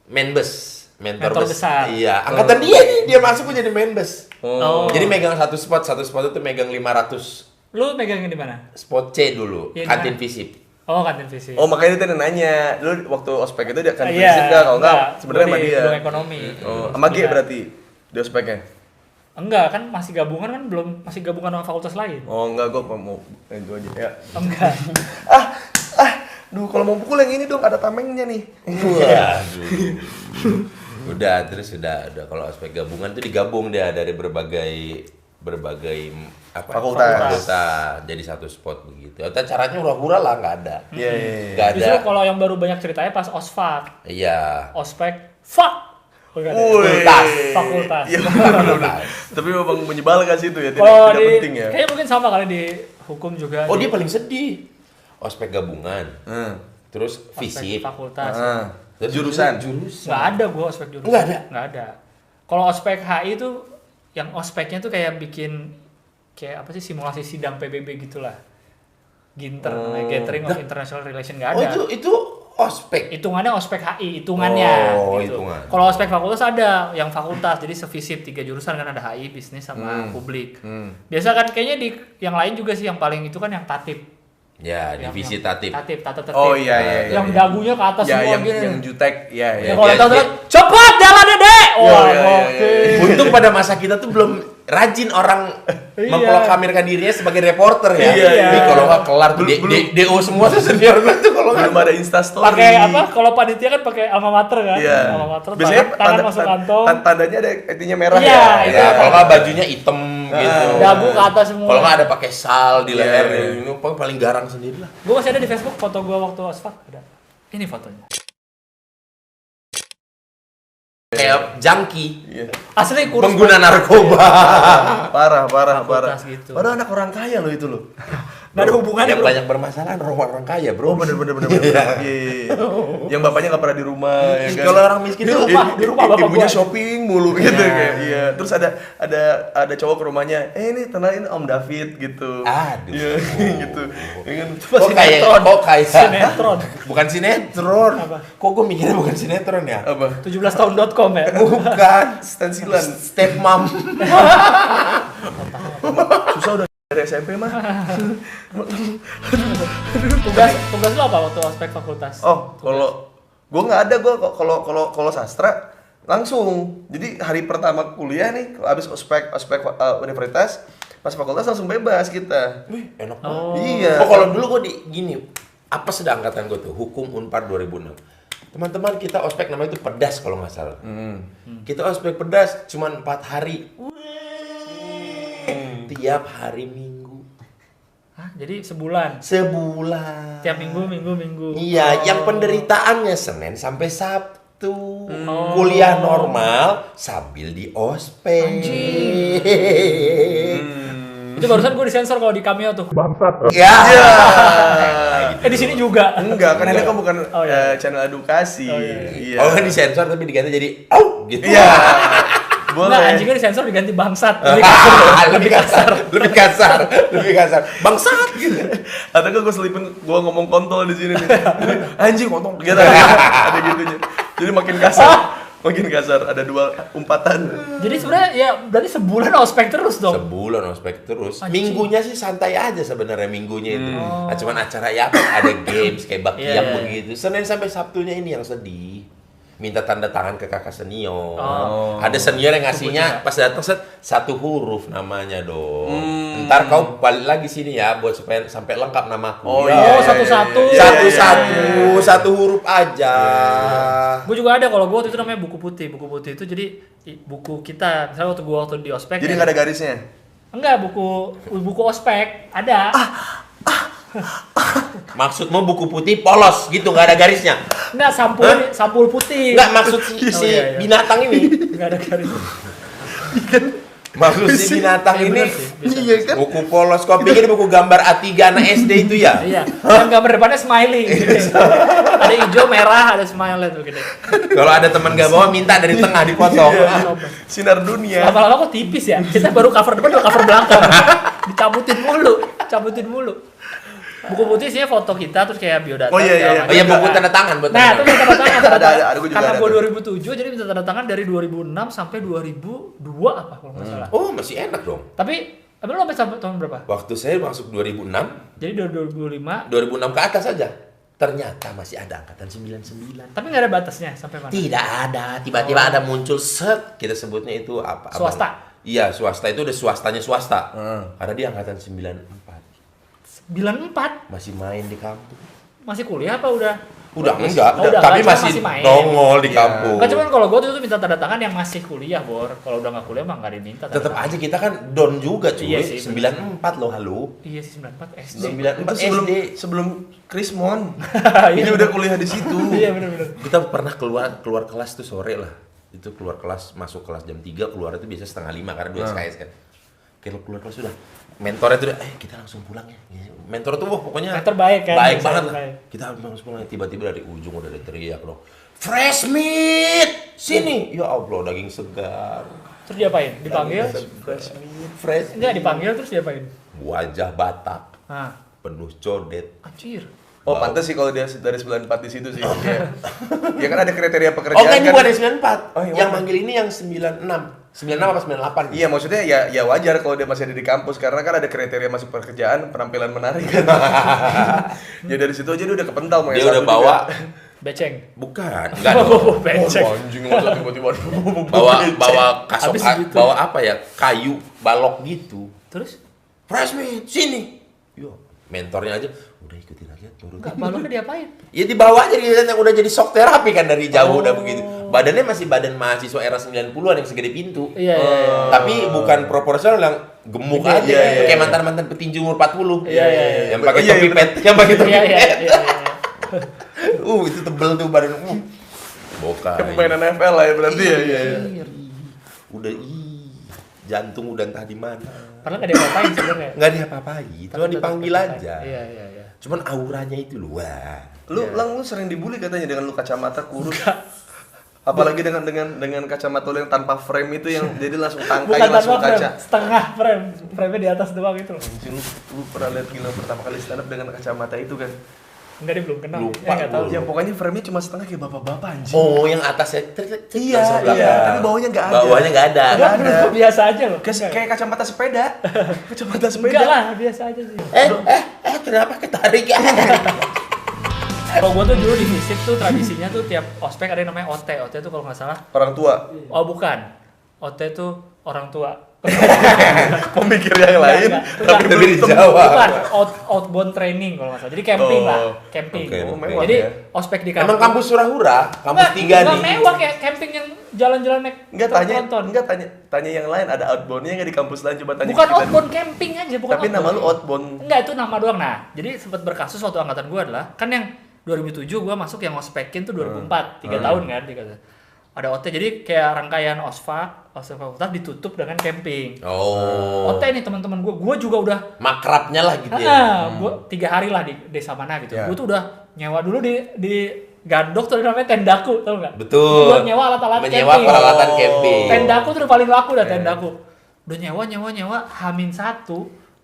Speaker 3: Menbes.
Speaker 2: Mentor besar.
Speaker 3: Iya, angkatan dia nih, dia masuk menjadi Menbes.
Speaker 2: Oh.
Speaker 3: Jadi megang satu spot itu megang 500
Speaker 2: Lu megangin di mana?
Speaker 3: spot C dulu,
Speaker 2: Iya,
Speaker 3: kantin
Speaker 2: di mana?
Speaker 3: visip.
Speaker 2: Oh, kantin fisik.
Speaker 1: Oh makanya dia tadi nanya, dulu waktu ospek itu dia kan
Speaker 2: Iya,
Speaker 1: prinsip nggak? Kalau nggak, sebenarnya
Speaker 2: gua
Speaker 1: sama
Speaker 2: di
Speaker 1: dia.
Speaker 2: gedung ekonomi.
Speaker 1: Oh, sama G berarti di ospeknya?
Speaker 2: Enggak, kan masih gabungan kan masih gabungan sama fakultas lain.
Speaker 1: Oh enggak, gue mau itu aja ya.
Speaker 2: Enggak.
Speaker 1: Duh kalau mau pukul yang ini dong, ada tamengnya nih.
Speaker 3: Waduh. Udah kalau aspek gabungan tuh digabung dia dari berbagai apa
Speaker 1: Fakultas.
Speaker 3: jadi satu spot begitu. Atau caranya hura-hura lah nggak ada.
Speaker 1: Iya.
Speaker 3: Nggak ada.
Speaker 2: Justru kalau yang baru banyak ceritanya pas OSFAK.
Speaker 3: Iya.
Speaker 2: Ospek, fuck. Fakultas.
Speaker 1: Iya benar. Tapi memang menyebalkan sih itu ya,
Speaker 2: Kalau
Speaker 1: tidak
Speaker 2: di,
Speaker 1: penting ya.
Speaker 2: kayaknya mungkin sama kali di hukum juga.
Speaker 3: Oh
Speaker 2: di
Speaker 3: dia paling sedih. Ospek gabungan. Terus
Speaker 2: ospek
Speaker 3: visip.
Speaker 2: fakultas.
Speaker 3: Terus
Speaker 1: Jurusan.
Speaker 2: Nggak ada gua ospek jurusan.
Speaker 3: Nggak ada?
Speaker 2: Nggak ada. Kalau ospek HI itu yang ospeknya tuh kayak bikin kayak apa sih simulasi sidang PBB gitulah. Ginter, Gathering of International Relation nggak ada.
Speaker 3: Oh itu ospek.
Speaker 2: Hitungannya ospek HI, hitungannya
Speaker 3: Oh,
Speaker 2: gitu.
Speaker 3: hitungan.
Speaker 2: Kalau ospek fakultas ada yang fakultas, jadi sevisip 3 jurusan kan ada HI, bisnis sama publik. Biasa kan kayaknya di yang lain juga sih yang paling itu kan yang tatip.
Speaker 3: Ya, divisi tatip.
Speaker 2: Tatip, tata tertib.
Speaker 1: Oh iya.
Speaker 2: Yang dagunya ke atas
Speaker 1: Ya
Speaker 2: semua
Speaker 1: yang
Speaker 2: gini.
Speaker 1: yang jutek, ya.
Speaker 2: Ya, kalau tahu cepat jalan Dede. Wah,
Speaker 1: iya.
Speaker 2: oke.
Speaker 3: Untung pada masa kita tuh belum rajin orang
Speaker 2: Iya.
Speaker 3: memproklamirkan dirinya sebagai reporter ya.
Speaker 1: Iya.
Speaker 3: Jadi kalau nggak kelar tuh DO semua tuh senior gue tuh kalau nggak
Speaker 1: Belum ada Instastory.
Speaker 2: Pakai apa? Kalau panitia kan pakai alma mater kan?
Speaker 1: Iya.
Speaker 2: Alma mater.
Speaker 1: Biasanya
Speaker 2: Tangan masuk kantong.
Speaker 1: Tandanya ada etinya merah
Speaker 2: Iya,
Speaker 1: ya.
Speaker 2: itu.
Speaker 3: Ya, kalau nggak bajunya hitam gitu.
Speaker 2: Dagu ke atas semua.
Speaker 3: Kalau nggak ada pakai sal di
Speaker 1: Iya,
Speaker 3: leher,
Speaker 1: iya.
Speaker 3: ini paling garang sendiri lah.
Speaker 2: Gue masih ada di Facebook foto gue waktu ospek ada. Ini fotonya.
Speaker 3: kayak junkie.
Speaker 1: Iya.
Speaker 2: Asli kurus.
Speaker 3: Pengguna narkoba.
Speaker 1: Parah.
Speaker 2: Fakultas gitu.
Speaker 1: Padahal anak orang kaya loh itu loh.
Speaker 2: Nggak ada hubungannya,
Speaker 3: Yang
Speaker 2: bro.
Speaker 3: banyak bermasalah orang kaya, bro.
Speaker 1: Oh bener. Iya. Yang bapaknya nggak pernah di rumah ya kan.
Speaker 3: Kalau orang miskin
Speaker 2: Di
Speaker 3: tuh
Speaker 2: rumah bapak
Speaker 1: ibunya
Speaker 2: gua.
Speaker 1: shopping mulu gitu
Speaker 3: Iya.
Speaker 1: kayak. Iya. Terus ada cowok ke rumahnya. Ini kenalin Om David gitu.
Speaker 3: Aduh.
Speaker 1: Iya gitu. Ya kan.
Speaker 3: Kok kayak
Speaker 2: Sinetron.
Speaker 3: Bukan sinetron.
Speaker 2: Apa?
Speaker 3: Kok gue mikirnya bukan sinetron ya?
Speaker 1: Apa?
Speaker 2: 17tahun.com ya.
Speaker 3: Bukan.
Speaker 1: Stensilan.
Speaker 3: Stepmom.
Speaker 1: Susah udah dari SMP mah.
Speaker 2: Tugas lu apa waktu ospek fakultas?
Speaker 1: Oh, kalau gue nggak ada, gue kalau sastra langsung. Jadi hari pertama kuliah nih, kalau habis ospek universitas, pas fakultas langsung bebas kita.
Speaker 3: Wih, enak banget.
Speaker 2: Oh.
Speaker 1: Iya.
Speaker 3: Oh, kalau dulu gue gini, apa sedang angkatan gue tuh? Hukum Unpar 2006. Teman-teman kita ospek namanya itu pedas kalau nggak salah. Kita ospek pedas cuma 4 hari. Tiap hari Minggu.
Speaker 2: Hah, jadi sebulan.
Speaker 3: Sebulan.
Speaker 2: Tiap minggu.
Speaker 3: Iya, yang penderitaannya Senin sampai Sabtu. Kuliah normal sambil di ospek.
Speaker 2: Itu barusan gue disensor kalau di Cameo tuh.
Speaker 3: Ya.
Speaker 2: Di sini juga.
Speaker 1: Enggak, kan ini kan bukan
Speaker 2: Oh, iya.
Speaker 1: channel edukasi.
Speaker 2: Oh, iya.
Speaker 1: Iya.
Speaker 3: Oh, disensor tapi diganti jadi au gitu.
Speaker 1: Iya.
Speaker 2: Nah,
Speaker 1: Boleh.
Speaker 2: anjingnya disensor diganti bangsat.
Speaker 3: Lebih kasar. Bangsat gitu.
Speaker 1: Atau gue selipin gue ngomong kontol di sini nih. Anjing kontol gitu. Ada gitunya. Jadi makin kasar. Ada 2 umpatan.
Speaker 2: Jadi sebenarnya ya berarti sebulan ospek terus dong.
Speaker 3: Sebulan ospek terus.
Speaker 2: Anjing.
Speaker 3: Minggunya sih santai aja sebenarnya minggunya itu. Nah, cuman acara ya ada games kayak baktiak
Speaker 2: Iya.
Speaker 3: begitu. Senin sampai Sabtunya ini yang sedih. Minta tanda tangan ke kakak senior.
Speaker 2: Oh.
Speaker 3: Ada senior yang ngasihnya pas datang satu huruf namanya dong. Ntar kau balik lagi sini ya buat supaya sampai lengkap namaku.
Speaker 1: Oh,
Speaker 3: Ya.
Speaker 1: iya.
Speaker 2: satu-satu.
Speaker 3: Satu huruf aja.
Speaker 2: Gue juga ada kalau gue waktu itu namanya buku putih. Buku putih itu jadi buku kita. Misalnya waktu di ospek.
Speaker 1: Jadi
Speaker 2: ya,
Speaker 1: nggak ada garisnya.
Speaker 2: enggak buku ospek ada.
Speaker 3: Maksudmu buku putih polos gitu nggak ada garisnya?
Speaker 2: Enggak sampul putih.
Speaker 3: Nggak maksud si
Speaker 2: iya.
Speaker 3: binatang ini.
Speaker 2: Enggak ada garis.
Speaker 3: Maksud si binatang
Speaker 2: Iya,
Speaker 3: ini
Speaker 2: bener sih, bisa.
Speaker 1: Iya kan?
Speaker 3: buku polos. Kau pikir buku gambar A3 anak SD itu ya?
Speaker 2: Iya. Yang gambar depannya smiley. Gitu. Ada hijau, merah, ada smiley tuh gede.
Speaker 3: Kalau ada teman gak bawa minta dari tengah dipotong.
Speaker 1: Sinar dunia.
Speaker 2: Lama-lama kok tipis ya. Kita baru cover depan udah cover belakang. Cabutin mulu. Buku putih isinya foto kita terus kayak biodata.
Speaker 1: Oh, iya.
Speaker 3: Oh iya buku tanda tangan buat
Speaker 2: Nah,
Speaker 3: tanda
Speaker 2: itu minta tanda tangan.
Speaker 1: Ada, gua juga
Speaker 2: Karena
Speaker 1: ada
Speaker 2: gua
Speaker 1: tuh.
Speaker 2: 2007 jadi minta tanda tangan dari 2006 sampai 2002 apa kalau nggak salah.
Speaker 3: Oh masih enak dong.
Speaker 2: Tapi emang lo sampai tahun berapa?
Speaker 3: Waktu saya masuk 2006,
Speaker 2: Jadi dari 2005.
Speaker 3: 2006 ke atas aja. Ternyata masih ada angkatan 99.
Speaker 2: Tapi nggak ada batasnya sampai mana?
Speaker 3: Tidak ada, tiba-tiba ada muncul set. Kita sebutnya itu apa?
Speaker 2: Swasta.
Speaker 3: Iya, swasta itu udah swastanya swasta. Karena dia angkatan 94.
Speaker 2: 94
Speaker 3: Masih main di kampung.
Speaker 2: masih kuliah apa udah?
Speaker 3: Udah enggak,
Speaker 2: Oh, udah
Speaker 3: tapi
Speaker 2: enggak, cuma
Speaker 3: masih
Speaker 2: masih main.
Speaker 3: nongol di
Speaker 1: Iya.
Speaker 3: kampung.
Speaker 2: Enggak cuman kalau gua tuh minta tanda tangan yang masih kuliah, Bor. Kalau udah nggak kuliah mah nggak diminta. tanda
Speaker 3: Tetap
Speaker 2: tangan.
Speaker 3: aja kita kan don juga cuy.
Speaker 2: Iya sih,
Speaker 3: 94 loh, halo.
Speaker 2: Iya sih 94 SD.
Speaker 3: 94
Speaker 1: Itu
Speaker 3: SD.
Speaker 1: sebelum Krismon.
Speaker 2: Iya.
Speaker 1: Ini udah kuliah di situ.
Speaker 2: Iya benar-benar.
Speaker 3: Kita pernah keluar kelas tuh sore lah. Itu keluar kelas, masuk kelas jam 3, keluar itu biasa setengah 5 karena 2 SKS kan. Kalau keluar kelas sudah mentornya tuh udah, kita langsung pulang ya. Mentor tuh wah, pokoknya
Speaker 2: Mentor baik kan,
Speaker 3: baik
Speaker 2: biasa
Speaker 3: banget lah.
Speaker 2: baik.
Speaker 3: Kita langsung pulang, tiba-tiba dari ujung udah ada teriak dong. Fresh meat, sini. Ya Allah, daging segar.
Speaker 2: Terus diapain? Dipanggil?
Speaker 3: Fresh meat, fresh.
Speaker 2: Enggak dipanggil terus diapain?
Speaker 3: Wajah Batak,
Speaker 2: Nah,
Speaker 3: penuh codet.
Speaker 2: anjir.
Speaker 1: Oh, pantas sih kalau dia dari 94 di situ sih. Iya. Ya kan ada kriteria pekerjaan
Speaker 3: Oh kan ini
Speaker 1: kan.
Speaker 3: bukan yang 94.
Speaker 1: Oh, yang
Speaker 3: yang
Speaker 1: mana?
Speaker 3: manggil ini yang 96. 96 apa 98?
Speaker 1: Iya, maksudnya ya wajar kalau dia masih ada di kampus karena kan ada kriteria masuk pekerjaan, penampilan menarik kan. Ya dari situ aja dia udah kepental mau
Speaker 3: Dia
Speaker 1: yang
Speaker 3: udah
Speaker 1: satu
Speaker 3: bawa
Speaker 1: juga.
Speaker 2: Beceng.
Speaker 3: bukan, enggak dong.
Speaker 2: Oh, beceng.
Speaker 1: Oh, anjing masa tiba-tiba
Speaker 3: bawa kasok
Speaker 2: Habis gitu.
Speaker 3: bawa apa ya? Kayu balok gitu.
Speaker 2: Terus?
Speaker 3: Fresh meat, sini. Yo, mentornya aja udah ikutin aja turutin.
Speaker 2: Enggak, balonnya diapain?
Speaker 3: Ya dibawa aja dia yang udah jadi shock terapi kan dari jauh udah begitu. Badannya masih badan mahasiswa era 90-an yang segede pintu.
Speaker 2: Iya, iya, iya.
Speaker 3: Tapi bukan proporsional yang gemuk aja
Speaker 1: Iya, iya,
Speaker 3: kayak
Speaker 1: iya.
Speaker 3: mantan-mantan petinju umur 40.
Speaker 2: Iya, iya, iya.
Speaker 3: Yang pakai
Speaker 1: Iya,
Speaker 3: topi
Speaker 1: iya,
Speaker 3: pet, yang pakai topi
Speaker 2: Iya, iya,
Speaker 3: pet.
Speaker 2: iya.
Speaker 3: Itu tebel tuh badan. Bokai.
Speaker 1: Kayak pemain NFL lah ya berarti ya. Iya.
Speaker 3: Udah jantung udah entah di mana.
Speaker 2: Padahal nggak diapa-apain sebenarnya.
Speaker 3: Nggak diapa-apain, cuma dipanggil aja.
Speaker 2: Iya.
Speaker 3: Cuman auranya itu luar.
Speaker 1: Lu sering dibully katanya dengan lu kacamata kurus. Apalagi dengan kacamata lu yang tanpa frame itu yang jadi langsung tangkai
Speaker 2: Bukan
Speaker 1: langsung
Speaker 2: tanpa frame,
Speaker 1: kaca.
Speaker 2: setengah frame. Frame-nya di atas doang itu loh.
Speaker 1: Anjing, lu pernah lihat Gilang pertama kali stand up dengan kacamata itu kan?
Speaker 2: Enggak, dia belum kenal.
Speaker 3: Lupa
Speaker 2: Nggak tahu.
Speaker 1: Yang pokoknya frame-nya cuma setengah kayak bapak-bapak anjing.
Speaker 3: Oh, yang atasnya
Speaker 1: Iya, tapi bawahnya nggak ada.
Speaker 3: Bawahnya nggak ada.
Speaker 1: Nggak ada.
Speaker 2: Menurut gua biasa aja loh.
Speaker 1: Kayak kacamata sepeda. Kacamata sepeda.
Speaker 2: Enggak lah, biasa aja sih.
Speaker 3: Kenapa ketarik ya?
Speaker 2: Kalau gua tuh dulu di FISIP tuh tradisinya tuh tiap ospek ada yang namanya OT. OT tuh kalau nggak salah.
Speaker 1: Orang tua.
Speaker 2: Oh bukan. OT tuh orang tua.
Speaker 1: Pemikir yang lain,
Speaker 2: Enggak.
Speaker 1: tapi
Speaker 3: Lebih
Speaker 1: belum
Speaker 3: dijawab.
Speaker 2: Bukan, outbound training kalau nggak salah. Jadi camping
Speaker 1: Oh,
Speaker 2: lah, camping.
Speaker 3: oke.
Speaker 1: Oh, mewah
Speaker 2: Jadi
Speaker 1: ya.
Speaker 2: ospek di kampus.
Speaker 3: Emang kampus Surahura, kampus 3
Speaker 2: Nggak
Speaker 3: nih.
Speaker 2: mewah kayak camping yang jalan-jalan naik
Speaker 1: Enggak
Speaker 2: tronton.
Speaker 1: tanya yang lain, ada outbound-nya nggak di kampus lain, coba tanya
Speaker 2: Bukan
Speaker 1: ke kita
Speaker 2: outbound
Speaker 1: dulu.
Speaker 2: camping aja, bukan
Speaker 1: Tapi nama lu outbound.
Speaker 2: Enggak, itu nama doang. Nah, jadi sempat berkasus waktu angkatan gua adalah kan yang 2007 gua masuk yang ospekin tuh 2004, 3 tahun kan, ada OT, jadi kayak rangkaian ospek fakultas ditutup dengan camping.
Speaker 3: Oh.
Speaker 2: OT nih teman-teman gua juga udah
Speaker 3: Makrabnya lah gitu ya.
Speaker 2: gua 3 hari lah di desa mana gitu.
Speaker 1: Ya.
Speaker 2: Gua tuh udah nyewa dulu di Gandok tuh namanya tendaku, tau nggak?
Speaker 3: Betul.
Speaker 2: Gua nyewa alat-alat
Speaker 3: Menyewa
Speaker 2: camping.
Speaker 3: peralatan camping.
Speaker 2: Tendaku tuh udah paling laku dah tendaku. Udah nyewa H-1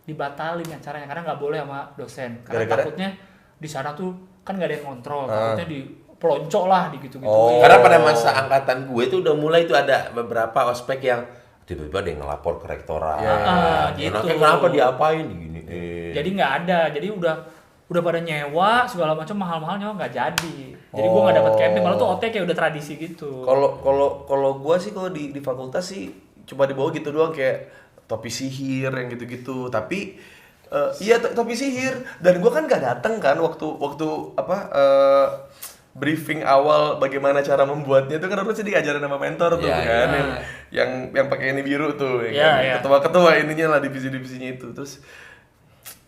Speaker 2: dibatalin acaranya karena nggak boleh sama dosen. Karena
Speaker 1: Gara-gara?
Speaker 2: takutnya di sana tuh kan nggak ada yang kontrol, takutnya di peloncok lah di gitu-gitu.
Speaker 1: Oh.
Speaker 3: Karena pada masa angkatan gue tuh udah mulai tuh ada beberapa ospek yang tiba-tiba ada yang ngelapor ke rektorat.
Speaker 2: gitu.
Speaker 3: Enaknya kenapa diapain gini?
Speaker 2: Jadi nggak ada, jadi udah pada nyewa segala macam mahal-mahal nyewa nggak jadi. Jadi gua nggak dapat camping, malah tuh OT kayak udah tradisi gitu.
Speaker 1: Kalau gua sih kalau di fakultas sih cuma dibawa gitu doang kayak topi sihir yang gitu-gitu. Tapi iya topi sihir dan gua kan nggak datang kan waktu apa briefing awal bagaimana cara membuatnya itu kan harusnya diajarin sama mentor tuh
Speaker 3: Iya,
Speaker 1: kan
Speaker 2: iya.
Speaker 1: yang pakai ini biru tuh ya
Speaker 2: Iya,
Speaker 1: kan?
Speaker 2: iya.
Speaker 1: Ketua-ketua ininya lah divisi-divisinya itu. Terus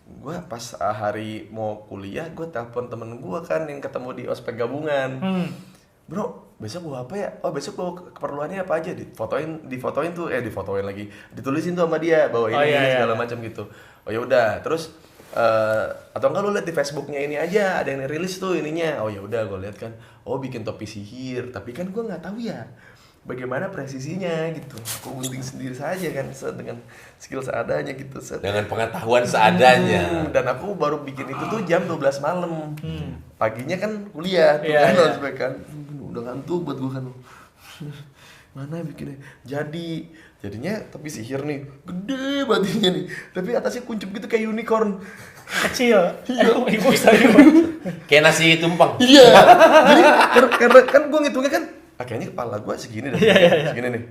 Speaker 1: gue pas hari mau kuliah gue telepon temen gue kan yang ketemu di ospek gabungan. Bro, besok bawa apa ya? Oh, besok bawa keperluannya apa aja? Difotoin lagi. Ditulisin tuh sama dia bawa ini,
Speaker 2: iya,
Speaker 1: segala
Speaker 2: iya.
Speaker 1: macam gitu. Oh ya udah, terus atau enggak lu lihat di Facebooknya ini aja, ada yang rilis tuh ininya. Oh ya udah, gue lihat kan. Oh, bikin topi sihir, tapi kan gue nggak tahu ya bagaimana presisinya gitu. Aku gunting sendiri saja kan dengan skill seadanya gitu.
Speaker 3: Dengan pengetahuan seadanya.
Speaker 1: Dan aku baru bikin itu tuh jam 12 malam. Paginya kan kuliah tuh
Speaker 2: Iya,
Speaker 1: kan,
Speaker 2: iya.
Speaker 1: ospek kan. Udah ngantuk buat gua kan. Mana bikinnya? Jadinya tapi sihir nih, gede batinnya nih. Tapi atasnya kuncup gitu kayak unicorn.
Speaker 2: Kecil. Ibu saya.
Speaker 3: Kayak nasi tumpeng.
Speaker 1: Iya. Jadi karena kan gua ngitungnya kan, kayaknya kepala gua segini dah.
Speaker 2: Iya.
Speaker 1: Segini nih.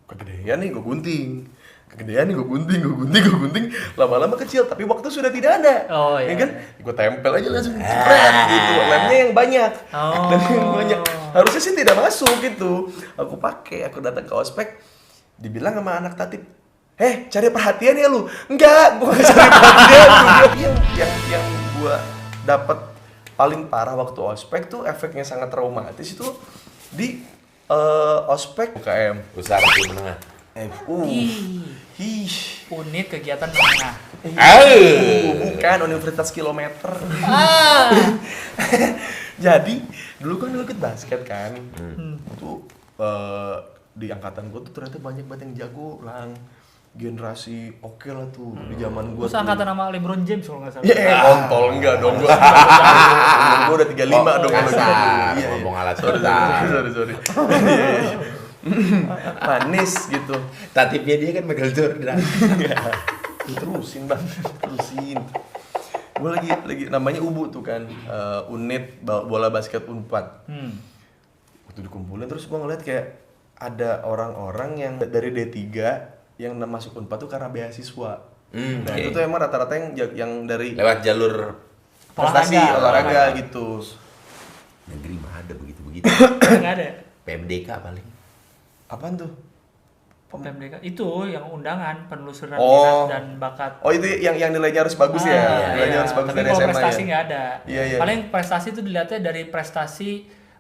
Speaker 1: Kegedean nih gua gunting. Kegedean nih gua gunting. Lama-lama kecil, tapi waktu sudah tidak ada.
Speaker 2: Oh, iya.
Speaker 1: Ya kan? Gua tempel aja langsung jepret gitu. Lemnya yang banyak.
Speaker 2: Oh.
Speaker 1: Lem yang banyak. Harusnya sih tidak masuk gitu. Aku pakai, aku datang ke ospek, dibilang sama anak tatip, cari perhatian ya lu? Enggak, gua gak cari perhatian. yang gua dapat paling parah waktu ospek tuh efeknya sangat traumatis itu di ospek UKM.
Speaker 3: Usaha kecil menengah.
Speaker 2: Unit kegiatan menengah.
Speaker 1: Bukan Universitas Kilometer. Jadi dulu kan ikut basket kan. Tuh di angkatan gua tuh ternyata banyak banget yang jago lang. Generasi oke lah tuh di zaman gua.
Speaker 2: Terus angkatan sama LeBron James kalau nggak salah.
Speaker 1: Kontol enggak dong gua. Gua udah 35 dong kalau gitu.
Speaker 3: Kasar,
Speaker 1: Iya,
Speaker 3: ngomong alat
Speaker 1: sorry.
Speaker 3: sorry.
Speaker 1: Iya. Manis gitu.
Speaker 3: Tatipnya dia kan Michael Jordan.
Speaker 1: Terusin bang, terusin. Gue lagi namanya UBU tuh kan, unit bola basket Unpad. Waktu dikumpulin terus gue ngeliat kayak ada orang-orang yang dari D3 yang masuk Unpad tuh karena beasiswa. Nah itu tuh emang rata-rata yang dari
Speaker 3: Lewat jalur
Speaker 1: prestasi olahraga gitu.
Speaker 3: negeri mah ada begitu-begitu.
Speaker 2: Nggak ada.
Speaker 3: PMDK paling.
Speaker 1: Apaan tuh?
Speaker 2: PMDK itu yang undangan penelusuran
Speaker 1: Oh.
Speaker 2: minat dan bakat.
Speaker 1: Oh itu yang nilainya harus bagus ya? Nilainya harus bagus
Speaker 2: Tapi
Speaker 1: dari
Speaker 2: kalau
Speaker 1: SMA
Speaker 2: prestasi
Speaker 1: ya?
Speaker 2: nggak ada.
Speaker 1: Iya.
Speaker 2: Paling prestasi itu dilihatnya dari prestasi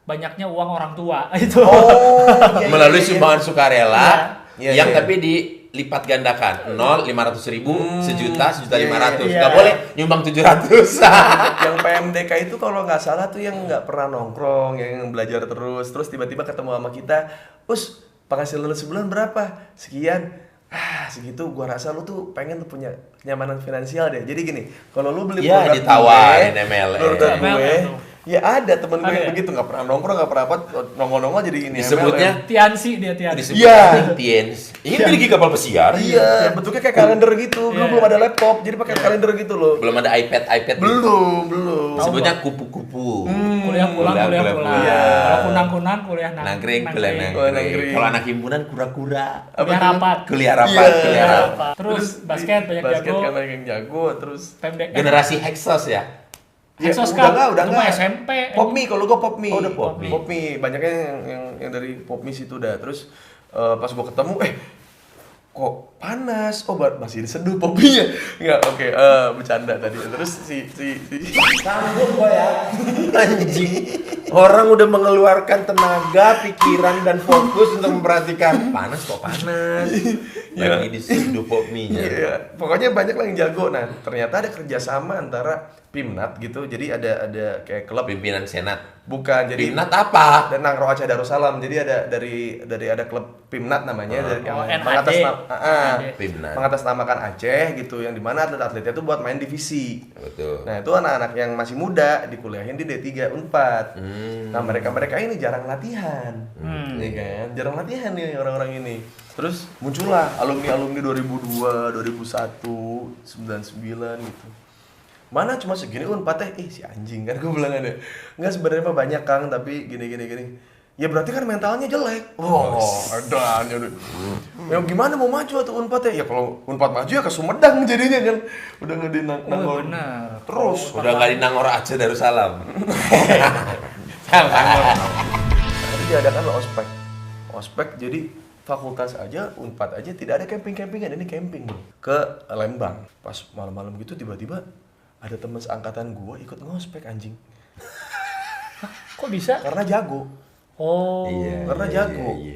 Speaker 2: banyaknya uang orang tua itu.
Speaker 3: Melalui sumbangan sukarela
Speaker 1: Iya,
Speaker 3: yang
Speaker 1: iya.
Speaker 3: tapi dilipat gandakan 500.000, sejuta, 1.500.000.
Speaker 2: Iya.
Speaker 3: Nggak boleh nyumbang 700.
Speaker 1: Yang PMDK itu kalau nggak salah tuh yang nggak pernah nongkrong, yang belajar terus tiba-tiba ketemu sama kita, penghasilan lu sebulan berapa? Sekian. Segitu gua rasa lu tuh pengen tuh punya kenyamanan finansial deh. Jadi gini, kalau lu beli
Speaker 3: Iya,
Speaker 1: produk
Speaker 3: ditawarin
Speaker 1: gue,
Speaker 3: MLM.
Speaker 1: produk gue,
Speaker 2: MLM.
Speaker 1: ya ada temen gue
Speaker 2: Ada
Speaker 1: yang
Speaker 2: ya?
Speaker 1: begitu, nggak pernah nongkrong, nggak pernah apa, nongol-nongol jadi ini
Speaker 3: Disebutnya
Speaker 1: MLM.
Speaker 2: Tiansi dia Tiansi.
Speaker 3: disebutnya
Speaker 1: Iya.
Speaker 3: Tiens. Ingin miliki kapal pesiar?
Speaker 1: Iya, bentuknya kayak kalender gitu. Dulu
Speaker 2: Iya.
Speaker 1: belum ada laptop, jadi pakai kalender gitu loh.
Speaker 3: Belum ada iPad gitu.
Speaker 1: Belum.
Speaker 3: Disebutnya kupu-kupu.
Speaker 2: Kuliah pulang.
Speaker 1: Iya.
Speaker 2: Kalau kunang-kunang kuliah
Speaker 3: Nangkring, kuliah
Speaker 1: Oh,
Speaker 3: nangkring.
Speaker 1: nangkring.
Speaker 3: Kalau anak himpunan kura-kura.
Speaker 2: Kuliah rapat.
Speaker 3: Kuliah rapat,
Speaker 1: Iya.
Speaker 3: kuliah rapat.
Speaker 2: Terus basket banyak
Speaker 1: basket
Speaker 2: jago.
Speaker 1: kan banyak yang jago, terus
Speaker 2: PMDK.
Speaker 3: Generasi Hexos ya.
Speaker 2: Hexos
Speaker 1: udah
Speaker 2: Cup.
Speaker 1: udah
Speaker 2: Itu mah SMP.
Speaker 1: Popmi, kalau gua Popmi.
Speaker 3: Oh, udah Popmi.
Speaker 1: Popmi, banyaknya yang dari Popmi situ udah. Terus pas gua ketemu, kok panas? Oh, masih diseduh Popminya. Enggak, oke, bercanda tadi. Terus si
Speaker 3: Sanggup gua ya. Anjing. Orang udah mengeluarkan tenaga, pikiran dan fokus untuk memperhatikan panas kok panas. Lagi diseduh popminya.
Speaker 1: Iya, pokoknya banyak lah yang jago. Nah, ternyata ada kerjasama antara Pimnat gitu. Jadi ada kayak klub,
Speaker 3: Pimpinan Senat.
Speaker 1: bukan jadi
Speaker 3: Pimnat apa?
Speaker 1: dan Nangro Aceh Darussalam. Jadi ada dari ada klub Pimnat namanya dari yang
Speaker 2: NAD.
Speaker 3: Pimnat.
Speaker 1: mengatasnamakan Aceh gitu, yang dimana atlet-atletnya tuh buat main divisi.
Speaker 3: Betul.
Speaker 1: Nah, itu anak-anak yang masih muda dikuliahin di D3 Unpad. Nah, mereka ini jarang latihan. Iya kan? Jarang latihan nih orang-orang ini. Terus muncullah alumni-alumni 2002, 2001, 99 gitu. Mana cuma segini Unpad si anjing kan gue bilang ada. Enggak, sebenarnya mah banyak Kang, tapi gini. Ya berarti kan mentalnya jelek. Ada. Ya gimana mau maju tuh Unpad ya? kalau Unpad maju ya ke Sumedang jadinya kan. Udah nggak di Nangor.
Speaker 2: benar.
Speaker 1: Terus
Speaker 3: Udah nggak di Nangor Aceh Darussalam.
Speaker 1: nanti diadakan lo ospek jadi fakultas aja, Unpad aja tidak ada camping-campingan. Ini camping nih ke Lembang. Pas malam-malam gitu tiba-tiba ada teman seangkatan gua ikut ngospek anjing.
Speaker 2: Kok bisa?
Speaker 1: Karena jago.
Speaker 2: Oh.
Speaker 3: Iya.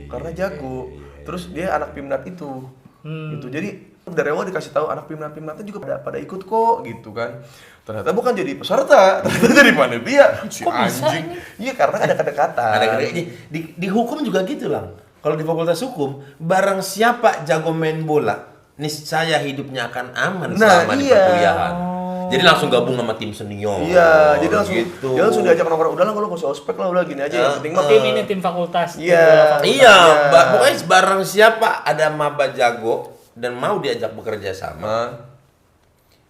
Speaker 1: Karena jago. Terus dia anak Pimnat itu. Gitu. Jadi dari awal dikasih tahu anak Pimnatnya juga pada ikut kok gitu kan. Ternyata bukan jadi peserta, ternyata jadi panitia. Si
Speaker 2: Kok bisa
Speaker 1: anjing. Iya, karena ada kedekatan.
Speaker 3: Ada di hukum juga gitu lang. Kalau di fakultas hukum, barang siapa jago main bola, niscaya hidupnya akan aman
Speaker 1: Nah,
Speaker 3: selama di
Speaker 1: iya.
Speaker 3: perkuliahan. Jadi langsung gabung sama tim senior.
Speaker 1: Iya, jadi langsung
Speaker 3: gitu.
Speaker 1: dia langsung diajak nongkrong. Udah lah, kalau nggak usah ospek lah, udah gini aja. Yang penting mah
Speaker 2: Tim ini tim fakultas.
Speaker 1: Iya.
Speaker 3: Iya, pokoknya barang siapa ada maba jago dan mau diajak bekerja sama,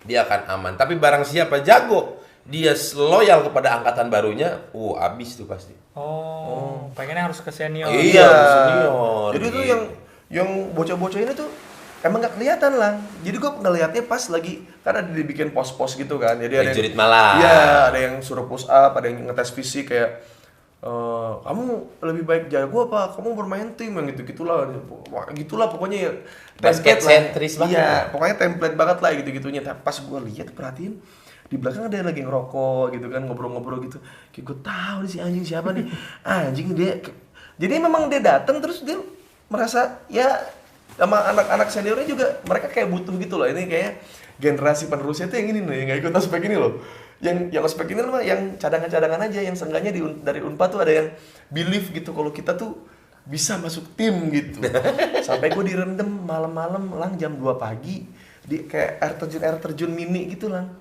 Speaker 3: dia akan aman. Tapi barang siapa jago, dia loyal kepada angkatan barunya, abis tuh pasti.
Speaker 2: Oh, pengennya harus ke senior.
Speaker 3: Iya, senior.
Speaker 1: Jadi tuh
Speaker 3: gitu.
Speaker 1: yang bocah-bocah ini tuh emang nggak kelihatan lah. Jadi gue ngelihatnya pas lagi karena dibikin pos-pos gitu kan. Jadi ada
Speaker 3: Prajurit malam.
Speaker 1: Iya, ada yang suruh push up, ada yang ngetes fisik kayak kamu lebih baik jago apa kamu bermain tim yang gitulah pokoknya ya
Speaker 3: Basket
Speaker 1: template lah.
Speaker 3: sentris
Speaker 1: Iya,
Speaker 3: banget.
Speaker 1: pokoknya template banget lah gitu-gitunya. Tapi pas gue lihat perhatiin di belakang ada yang lagi ngerokok gitu kan, ngobrol-ngobrol gitu. Kayak gue tahu nih si anjing siapa nih. Anjing dia. Jadi memang dia datang terus dia merasa ya sama anak-anak seniornya juga mereka kayak butuh gitu loh. Ini kayak generasi penerusnya tuh yang ini nih, yang nggak ikut ospek ini loh. Yang ospek ini mah yang cadangan-cadangan aja, yang seenggaknya dari Unpad tuh ada yang believe gitu kalau kita tuh bisa masuk tim gitu. Sampai gue direndam malam-malam lang jam 2 pagi di kayak air terjun mini gitu lang.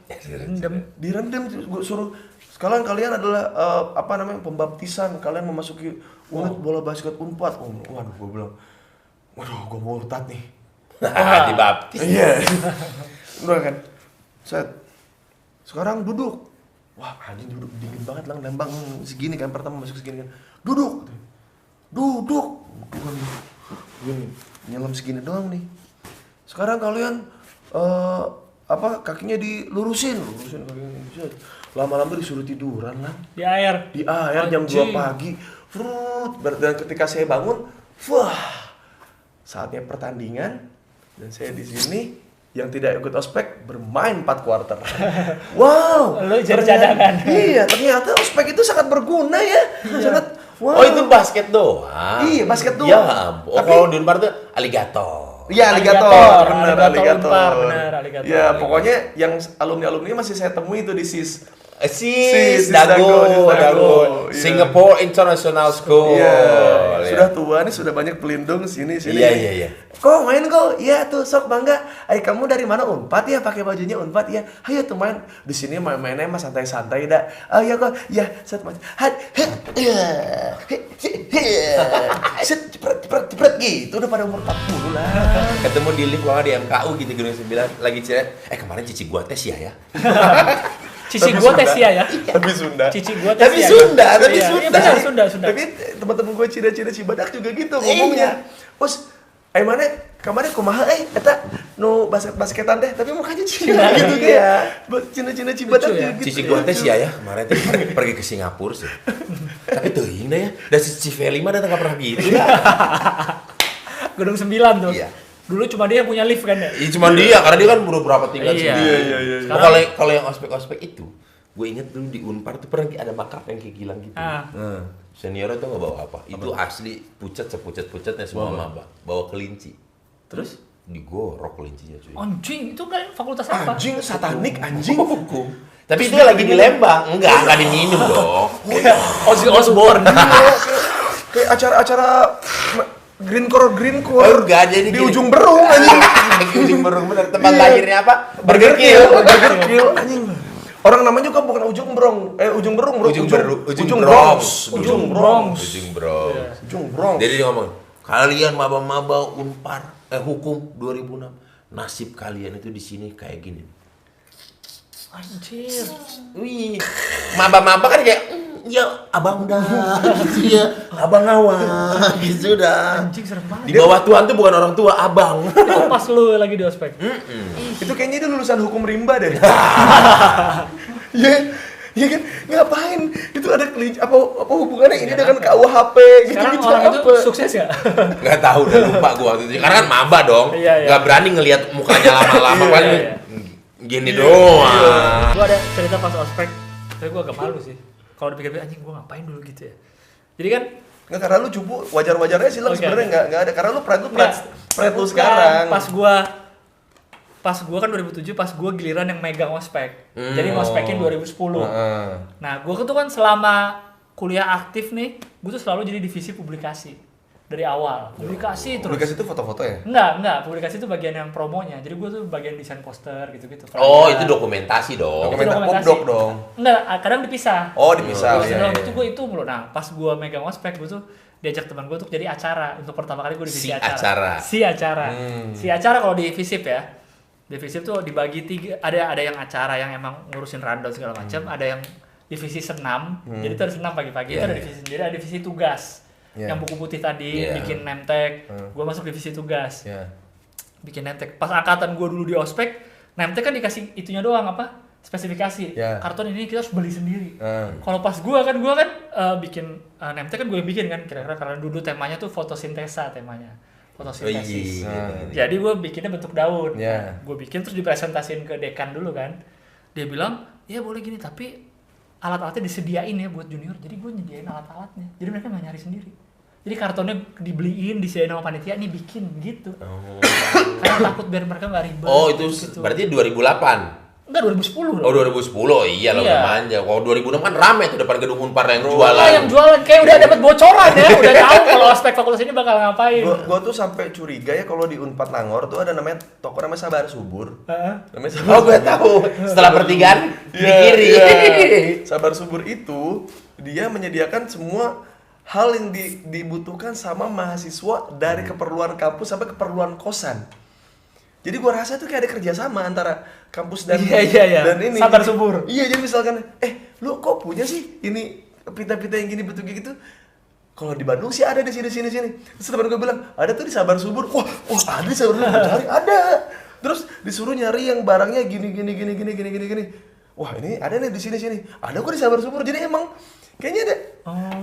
Speaker 1: Direndam gue suruh sekalian kalian adalah pembaptisan, kalian memasuki unit bola basket Unpad. Waduh, gue bilang, waduh, gue mau urtat nih.
Speaker 3: Dibaptis.
Speaker 1: Iya. Udah kan. Sekarang duduk. Wah, anjing duduk dingin banget lang, nembang segini kan pertama masuk segini kan. Duduk. Bukan gini. Nyelam segini doang nih. Sekarang kalian kakinya dilurusin kakinya. Lama-lama disuruh tiduran lah.
Speaker 2: Di air.
Speaker 1: Di air jam 2 pagi. Dan ketika saya bangun, saatnya pertandingan dan saya di sini yang tidak ikut ospek bermain 4 kuarter. Wow,
Speaker 2: Lu jadi cadangan.
Speaker 1: Iya, ternyata ospek itu sangat berguna ya. Sangat. Wow.
Speaker 3: Oh itu basket doang.
Speaker 1: Iya, basket doang.
Speaker 3: Ya ampun. Oh,
Speaker 1: Tapi-
Speaker 3: kalau di Unpar tuh aligator.
Speaker 1: Iya,
Speaker 2: Alligator,
Speaker 1: aligator, benar
Speaker 2: alligator
Speaker 1: aligator.
Speaker 2: Unpar, benar, alligator.
Speaker 1: Ya, pokoknya yang alumni masih saya temui itu di SIS.
Speaker 3: Sis,
Speaker 1: Dago.
Speaker 3: Dago.
Speaker 1: Iya.
Speaker 3: Singapore International School.
Speaker 1: Iya,
Speaker 3: Ya.
Speaker 1: sudah tua nih, sudah banyak pelindung sini.
Speaker 3: Iya.
Speaker 1: Kok main kok? Iya tuh, sok bangga. Kamu dari mana? Unpad ya, pakai bajunya Unpad ya. Ayo tuh main. Di sini mainnya mah santai-santai dah. Oh iya kok. Ya, set main. Cepret gitu udah pada umur 40 lah.
Speaker 3: Ketemu di lift kalau nggak di MKU gitu Gedung 9 lagi cerita. Kemarin cici gua tes ya.
Speaker 2: Cici
Speaker 1: Tapi
Speaker 2: gua tes
Speaker 1: Sunda.
Speaker 2: ya ya.
Speaker 1: Tapi Sunda.
Speaker 2: Cici gua tes
Speaker 3: Tapi
Speaker 2: ya.
Speaker 3: Sunda, tapi
Speaker 2: Iya,
Speaker 3: Sunda.
Speaker 2: iya, benar, Sunda.
Speaker 1: Tapi teman-teman gue cida-cida Cibadak juga gitu ngomongnya. Bos, mana kemarin kumaha eta nu basketan teh tapi mukanya Cina gitu
Speaker 2: Iya.
Speaker 1: kayak Cina-Cina Cibadak
Speaker 2: Lucu ya?
Speaker 1: gitu.
Speaker 3: Cici gua tes ya kemarin tuh pergi ke Singapura sih. Tapi teuing dah ya. Dan si Civeli mah datang nggak pernah gitu.
Speaker 2: Gedung 9 tuh.
Speaker 3: Iya.
Speaker 2: Dulu cuma dia yang punya lift kan ya.
Speaker 3: Iya cuma dia karena dia kan baru berapa tingkat
Speaker 2: Iya.
Speaker 3: sendiri.
Speaker 1: Iya.
Speaker 3: Oh, kalau yang ospek-ospek itu, gue inget dulu di Unpar tuh pernah ada makeup yang kayak Gilang gitu.
Speaker 2: Ah.
Speaker 3: Seniornya tuh nggak bawa apa? Itu asli pucat sepucat-pucatnya semua maba. Bawa kelinci.
Speaker 1: Terus
Speaker 3: Digorok kelincinya cuy.
Speaker 2: Anjing, itu kan fakultas apa?
Speaker 1: anjing satanik anjing.
Speaker 3: Hukum. Tapi itu lagi di Lembang. Enggak diminum dong.
Speaker 2: Ozzy Osbourne.
Speaker 1: Kayak acara-acara Green Core
Speaker 3: Oh, enggak, jadi
Speaker 1: di
Speaker 3: gini.
Speaker 1: ujung Berung anjing.
Speaker 3: Di ujung Berung bener. Tempat
Speaker 1: Iya.
Speaker 3: lahirnya apa?
Speaker 1: Burger Kill anjing. Orang namanya juga bukan ujung Berung, ujung Berung, bro.
Speaker 3: Ujung
Speaker 1: Bronx.
Speaker 2: Ujung Bronx.
Speaker 3: Ujung Bronx.
Speaker 1: Ujung Bronx.
Speaker 3: Jadi dia ngomong, kalian maba-maba Unpar, hukum 2006, nasib kalian itu di sini kayak gini.
Speaker 2: Anjir.
Speaker 3: Wih, maba-maba kan kayak, ya abang dah, gitu ya, abang awan, gitu dah.
Speaker 2: Anjing serem banget.
Speaker 3: Di bawah Tuhan tuh bukan orang tua, abang.
Speaker 2: Itu pas lu lagi di ospek.
Speaker 1: Itu kayaknya dia lulusan hukum rimba deh. Ya kan ngapain? Itu ada kelinci apa hubungannya ini dengan KUHP gitu
Speaker 2: Sekarang
Speaker 1: gitu
Speaker 2: orang itu
Speaker 1: apa?
Speaker 2: sukses ya?
Speaker 3: Nggak tahu, udah lupa gua waktu itu. Karena kan maba dong,
Speaker 2: Iya.
Speaker 3: nggak berani ngelihat mukanya lama-lama kan.
Speaker 2: Iya.
Speaker 3: Gini doang.
Speaker 2: Gua ada cerita pas ospek, tapi gua agak malu sih. Kalau dipikir-pikir anjing gua ngapain dulu gitu ya. Jadi kan
Speaker 1: Nggak, karena lu cupu wajar-wajarnya sih lu
Speaker 2: Oke.
Speaker 1: sebenarnya nggak ada karena lu pride
Speaker 2: Nggak.
Speaker 1: lu
Speaker 2: Bukan,
Speaker 1: sekarang.
Speaker 2: Pas gua kan 2007 pas gua giliran yang megang ospek. Jadi ngospekin 2010. Nah, gua tuh kan selama kuliah aktif nih, gua tuh selalu jadi divisi publikasi dari awal. Publikasi terus.
Speaker 1: Publikasi itu foto-foto ya?
Speaker 2: Enggak, publikasi itu bagian yang promonya. Jadi gua tuh bagian desain poster gitu-gitu.
Speaker 3: Oh, itu dokumentasi dong.
Speaker 1: Dokumentasi.
Speaker 2: dokumentasi.
Speaker 1: Popdoc dong.
Speaker 2: Enggak, kadang dipisah.
Speaker 1: Oh, dipisah.
Speaker 2: Terus
Speaker 1: Iya,
Speaker 2: dalam
Speaker 1: iya.
Speaker 2: itu gue itu mulu. Nah, pas gue megang ospek, gue tuh diajak teman gue untuk jadi acara. Untuk pertama kali gue divisi
Speaker 3: Si
Speaker 2: acara.
Speaker 3: acara.
Speaker 2: Si acara kalau di Visip ya. Di Visip tuh dibagi 3. Ada yang acara yang emang ngurusin rundown segala macam. Ada yang divisi senam. Jadi itu ada senam pagi-pagi. Itu
Speaker 3: Iya,
Speaker 2: ada
Speaker 3: iya.
Speaker 2: divisi sendiri. Ada divisi tugas.
Speaker 1: Iya.
Speaker 2: Yang buku putih tadi
Speaker 3: Iya.
Speaker 2: bikin name tag. Gue masuk divisi tugas.
Speaker 1: Ya.
Speaker 2: Bikin name tag. Pas angkatan gue dulu di ospek, name tag kan dikasih itunya doang apa? Spesifikasi.
Speaker 1: Ya.
Speaker 2: Karton ini kita harus beli sendiri.
Speaker 1: Hmm.
Speaker 2: Kalau pas gua kan bikin name tag kan gue yang bikin kan kira-kira karena dulu temanya tuh fotosintesa temanya. Fotosintesis. Jadi gue bikinnya bentuk daun.
Speaker 1: Ya.
Speaker 2: Gue bikin terus dipresentasiin ke dekan dulu kan. Dia bilang, "Ya boleh gini, tapi alat-alatnya disediain ya buat junior." Jadi gue nyediain alat-alatnya. Jadi mereka nggak nyari sendiri. Jadi kartonnya dibeliin, disediain sama panitia, nih bikin gitu. Karena takut biar mereka nggak ribet.
Speaker 3: Oh, itu
Speaker 2: gitu.
Speaker 3: berarti 2008.
Speaker 2: Enggak 2010
Speaker 3: Oh,
Speaker 2: loh.
Speaker 3: 2010. Iya lah,
Speaker 2: Iya.
Speaker 3: udah manja. Kalau 2006 kan rame tuh depan gedung Unpar yang
Speaker 2: Oh,
Speaker 3: jualan.
Speaker 2: yang jualan kayak udah dapat bocoran ya, udah tahu kalau aspek fakultas ini bakal ngapain.
Speaker 1: Gua tuh sampai curiga ya kalau di Unpad Langor tuh ada namanya toko namanya Sabar Subur.
Speaker 2: Heeh.
Speaker 1: Namanya
Speaker 3: Oh, gue tahu. Setelah pertigaan di kiri.
Speaker 1: Iya. Sabar Subur itu dia menyediakan semua hal yang dibutuhkan sama mahasiswa dari keperluan kampus sampai keperluan kosan. Jadi gua rasa tuh kayak ada kerjasama antara kampus dan
Speaker 2: Iya.
Speaker 1: dan ini.
Speaker 2: Sabar
Speaker 1: Jadi-
Speaker 2: Subur.
Speaker 1: Iya, jadi misalkan, lu kok punya sih ini pita-pita yang gini bentuk gitu? Kalau di Bandung sih ada di sini. Terus teman gue bilang, ada tuh di Sabar Subur. Wah, ada di Sabar Subur. Gua cari, ada. Terus disuruh nyari yang barangnya gini. Wah, ini ada nih di sini. Ada kok di Sabar Subur. Jadi emang kayaknya ada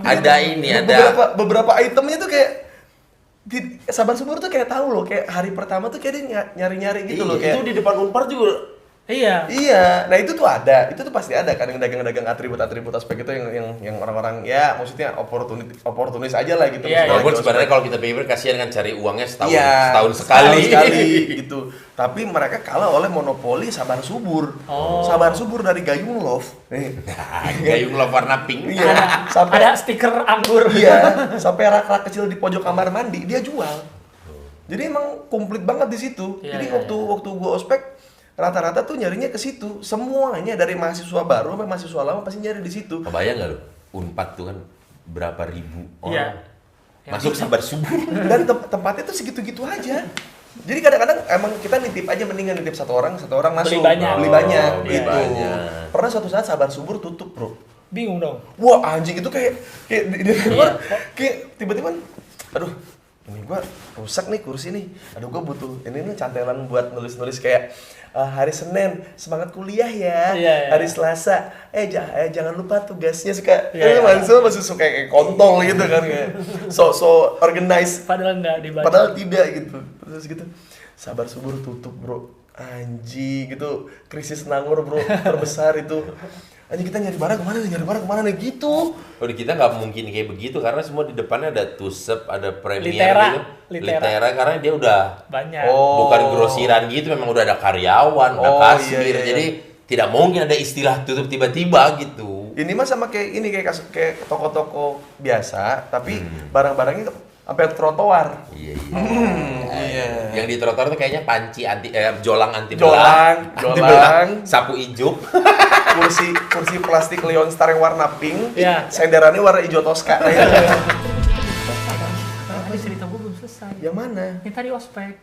Speaker 3: Ada ini, ada.
Speaker 1: beberapa itemnya tuh kayak Sabar Subur tuh kayak tahu loh, kayak hari pertama tuh kayak dia nyari-nyari gitu loh, kayak
Speaker 3: Itu di depan Unpar juga.
Speaker 2: Iya.
Speaker 1: iya. Nah itu tuh pasti ada kan yang dagang-dagang atribut-atribut aspek itu yang orang-orang ya maksudnya oportunis aja lah gitu.
Speaker 2: Iya,
Speaker 3: Walaupun
Speaker 1: Lagi
Speaker 3: sebenarnya
Speaker 1: ospek.
Speaker 3: kalau kita pikir kasihan kan cari uangnya setahun
Speaker 1: Iya,
Speaker 3: setahun sekali.
Speaker 1: gitu. Tapi mereka kalah oleh monopoli Sabar Subur.
Speaker 2: Oh.
Speaker 1: Sabar Subur dari Gayung Love.
Speaker 3: Gayung love warna pink.
Speaker 1: Iya, sampai
Speaker 2: Ada stiker anggur.
Speaker 1: iya, sampai rak-rak kecil di pojok kamar mandi dia jual. Jadi emang komplit banget di situ.
Speaker 2: Iya,
Speaker 1: Jadi
Speaker 2: iya,
Speaker 1: waktu gua ospek rata-rata tuh nyarinya ke situ. Semuanya dari mahasiswa baru sampai mahasiswa lama pasti nyari di situ.
Speaker 3: Kebayang nggak lo? Unpad tuh kan berapa ribu
Speaker 2: Iya.
Speaker 3: orang masuk Sabar Subur.
Speaker 1: Dan tempatnya tuh segitu-gitu aja. Jadi kadang-kadang emang kita nitip aja, mendingan nitip satu orang masuk.
Speaker 2: Beli banyak.
Speaker 1: Beli banyak
Speaker 3: Oh, beli
Speaker 1: gitu.
Speaker 3: banyak.
Speaker 1: Pernah suatu saat Sabar Subur tutup, Bro.
Speaker 2: Bingung dong.
Speaker 1: Wah, anjing itu kayak di luar
Speaker 2: Iya.
Speaker 1: kayak tiba-tiba aduh, ini gua rusak nih kursi nih. Aduh, gua butuh ini nih cantelan buat nulis-nulis kayak hari Senin semangat kuliah ya.
Speaker 2: Iya, iya.
Speaker 1: Hari Selasa jangan lupa tugasnya suka
Speaker 2: Iya, iya.
Speaker 1: masih suka kayak kontol gitu kan kayak so organized.
Speaker 2: Padahal nggak dibaca.
Speaker 1: Padahal tidak gitu. Terus gitu. Sabar Subur tutup, Bro. Anjing gitu. Krisis Nangor, Bro. Terbesar itu. Anjing kita nyari barang kemana nih gitu.
Speaker 3: Oh, di kita nggak mungkin kayak begitu karena semua di depannya ada Tusep, ada Premier
Speaker 2: Litera.
Speaker 3: gitu.
Speaker 2: Litera.
Speaker 3: Karena dia udah
Speaker 2: Banyak.
Speaker 1: Oh.
Speaker 3: bukan grosiran gitu, memang udah ada karyawan, udah
Speaker 1: Oh,
Speaker 3: kasir.
Speaker 1: iya, iya.
Speaker 3: Jadi tidak mungkin ada istilah tutup tiba-tiba gitu.
Speaker 1: Ini mah sama kayak ini kayak toko-toko biasa, tapi barang-barangnya sampai trotoar.
Speaker 3: Iya,
Speaker 1: Iya.
Speaker 3: Yang di trotoar tuh kayaknya panci jolang anti
Speaker 1: Jolang,
Speaker 3: belah,
Speaker 1: jolang.
Speaker 3: sapu ijuk.
Speaker 1: kursi plastik Leon Star yang warna pink,
Speaker 2: Iya.
Speaker 1: senderannya warna hijau Tosca.
Speaker 2: Tadi cerita gue belum selesai.
Speaker 1: Yang mana?
Speaker 2: Yang tadi ospek.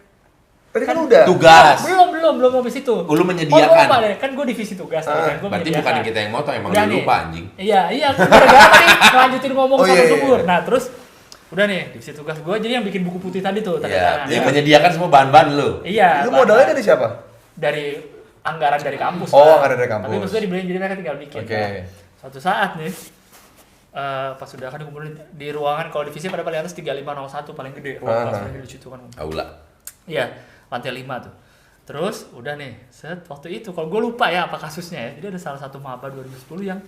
Speaker 1: Tadi kan udah.
Speaker 3: Tugas.
Speaker 2: Belum habis itu.
Speaker 3: Lu
Speaker 2: Oh,
Speaker 3: menyediakan.
Speaker 2: gua lupa deh. Kan gue divisi tugas. Kan gue
Speaker 3: Berarti bukan kita yang motong, emang
Speaker 2: Udah
Speaker 3: lu
Speaker 2: nih.
Speaker 3: lupa anjing.
Speaker 2: Iya, gara-gara nih ngelanjutin ngomong
Speaker 1: Oh,
Speaker 2: sama
Speaker 1: iya, iya.
Speaker 2: subur. Nah, terus udah nih divisi tugas gue jadi yang bikin buku putih tadi tuh tanda
Speaker 3: Iya,
Speaker 2: tangan.
Speaker 3: yang menyediakan semua bahan-bahan lu.
Speaker 2: Iya.
Speaker 1: Itu modalnya dari siapa?
Speaker 2: dari anggaran dari kampus.
Speaker 1: Oh,
Speaker 2: lah.
Speaker 1: anggaran dari kampus.
Speaker 2: Tapi maksudnya dibeliin jadi mereka tinggal bikin.
Speaker 1: Oke.
Speaker 2: Nah, suatu saat nih pas sudah kan dikumpulin di ruangan kalau divisi pada paling atas 3501 paling gede. Ruang kelas paling gede di situ kan.
Speaker 3: Aula.
Speaker 2: Iya, lantai 5 tuh. Terus udah nih, waktu itu kalau gue lupa ya apa kasusnya ya. Jadi ada salah satu maba 2010 yang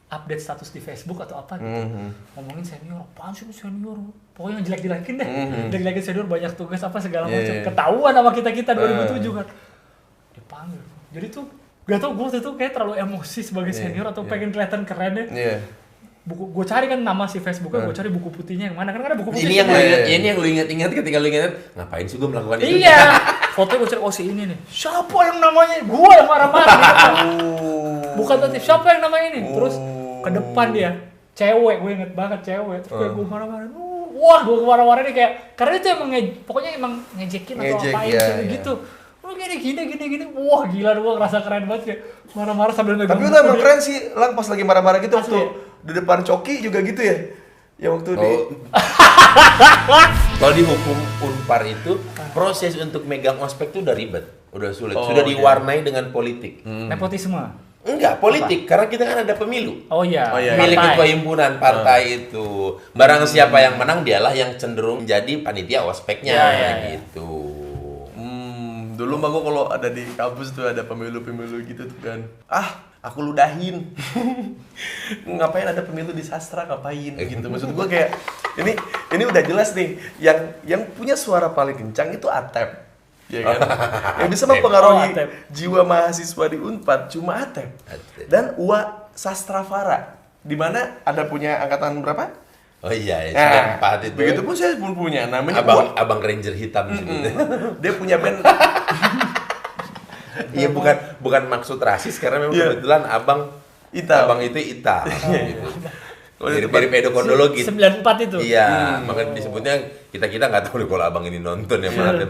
Speaker 2: update status di Facebook atau apa gitu. Ngomongin senior, apaan sih lu senior? Pokoknya yang jelek-jelekin deh. Jelek-jelekin senior banyak tugas apa segala macam.
Speaker 1: Yeah.
Speaker 2: Ketahuan sama kita 2007 kan. Dipanggil. Jadi tuh gak tau gue waktu itu kayak terlalu emosi sebagai senior atau pengen kelihatan keren deh.
Speaker 1: Iya.
Speaker 2: Gue cari kan nama si Facebooknya, gue cari buku putihnya yang mana kan ada buku putih.
Speaker 3: Ini yang lu
Speaker 1: Iya,
Speaker 3: ingat,
Speaker 1: iya.
Speaker 3: ini yang lu ingat-ingat ketika lu ingat, ngapain sih gua melakukan itu?
Speaker 2: Iya. Fotonya gue cari, oh si ini nih. Siapa yang namanya? Gue yang marah-marah. Bukan tadi siapa yang namanya ini? Terus ke depan dia, cewek, gue inget banget cewek. Terus kayak gue marah-marah. Wah, gue marah-marah nih kayak karena itu emang pokoknya emang ngejekin atau
Speaker 1: Ngejek,
Speaker 2: apain
Speaker 1: iya,
Speaker 2: kayak
Speaker 1: iya.
Speaker 2: gitu. Lu gini. Wah, gila gue ngerasa keren banget kayak marah-marah sambil megang.
Speaker 1: Tapi
Speaker 2: buku
Speaker 1: udah emang
Speaker 2: dia.
Speaker 1: keren sih, Lang pas lagi marah-marah gitu
Speaker 2: Asli.
Speaker 1: waktu di depan Coki juga gitu ya. Ya waktu di
Speaker 3: Kalau di hukum Unpar itu proses untuk megang ospek itu udah ribet, udah sulit,
Speaker 1: Oh,
Speaker 3: sudah
Speaker 1: iya.
Speaker 3: diwarnai dengan politik.
Speaker 2: Nepotisme.
Speaker 3: Enggak, politik karena kita kan ada pemilu.
Speaker 2: Oh iya.
Speaker 1: Oh, iya.
Speaker 3: Milik
Speaker 2: Partai.
Speaker 3: ketua himpunan partai itu. Barang siapa yang menang dialah yang cenderung menjadi panitia ospeknya
Speaker 2: Iya, iya, iya.
Speaker 3: gitu.
Speaker 1: dulu mah gua kalau ada di kampus tuh ada pemilu-pemilu gitu tuh kan. Aku ludahin. Ngapain ada pemilu di sastra ngapain gitu. Maksud gua kayak ini udah jelas nih yang punya suara paling kencang itu Atep. Ya kan? Yang bisa mempengaruhi
Speaker 2: Atep.
Speaker 1: jiwa mahasiswa di Unpad cuma Atep.
Speaker 3: Atep.
Speaker 1: Dan UA Sastrafara di mana ada punya angkatan berapa?
Speaker 3: Oh iya, ya,
Speaker 1: Nah,
Speaker 3: 94 itu.
Speaker 1: begitu pun saya pun punya namanya
Speaker 3: Abang Ranger hitam disebutnya.
Speaker 1: Dia punya band.
Speaker 3: Iya, bukan maksud rasis karena memang
Speaker 1: Iya.
Speaker 3: kebetulan abang itu hitam gitu.
Speaker 1: Kalau di
Speaker 3: Mirip endokrinologi.
Speaker 2: 94 itu.
Speaker 3: Iya, makanya disebutnya kita nggak tahu nih kalau abang ini nonton ya malah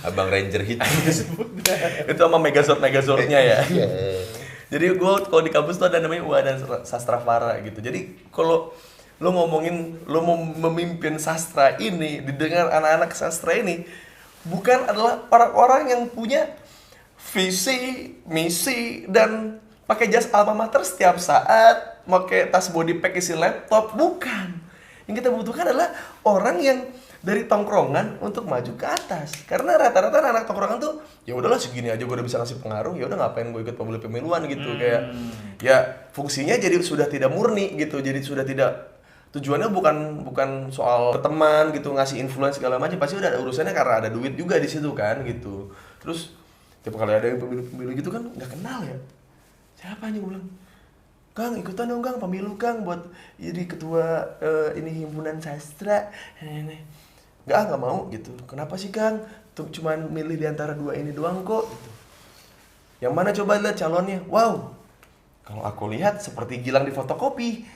Speaker 3: abang Ranger hitam disebutnya.
Speaker 1: itu sama Megazord-Megazordnya ya. Jadi gue kalau di kampus tuh ada namanya UA dan Sastrafara gitu. Jadi kalau lo ngomongin lo mau memimpin sastra ini didengar anak-anak sastra ini bukan adalah orang-orang yang punya visi, misi dan pakai jas alma mater setiap saat, pakai tas body pack isi laptop, bukan. Yang kita butuhkan adalah orang yang dari tongkrongan untuk maju ke atas. Karena rata-rata anak tongkrongan tuh ya udahlah segini aja gue udah bisa ngasih pengaruh, ya udah ngapain gue ikut pemiluan gitu. Kayak ya fungsinya jadi sudah tidak murni gitu. Jadi sudah tidak, tujuannya bukan soal teman gitu, ngasih influence segala macam, pasti udah ada urusannya karena ada duit juga di situ kan gitu. Terus tiap kali ada yang pemilu gitu kan nggak kenal ya. Siapa nih, gue bilang, Kang, ikutan dong Kang, pemilu Kang, buat jadi ketua ini himpunan sastra. Nggak mau gitu. Kenapa sih Kang? Tuh cuman milih di antara dua ini doang kok. Gitu. Yang mana coba lihat calonnya? Wow. Kalau aku lihat seperti Gilang di fotokopi.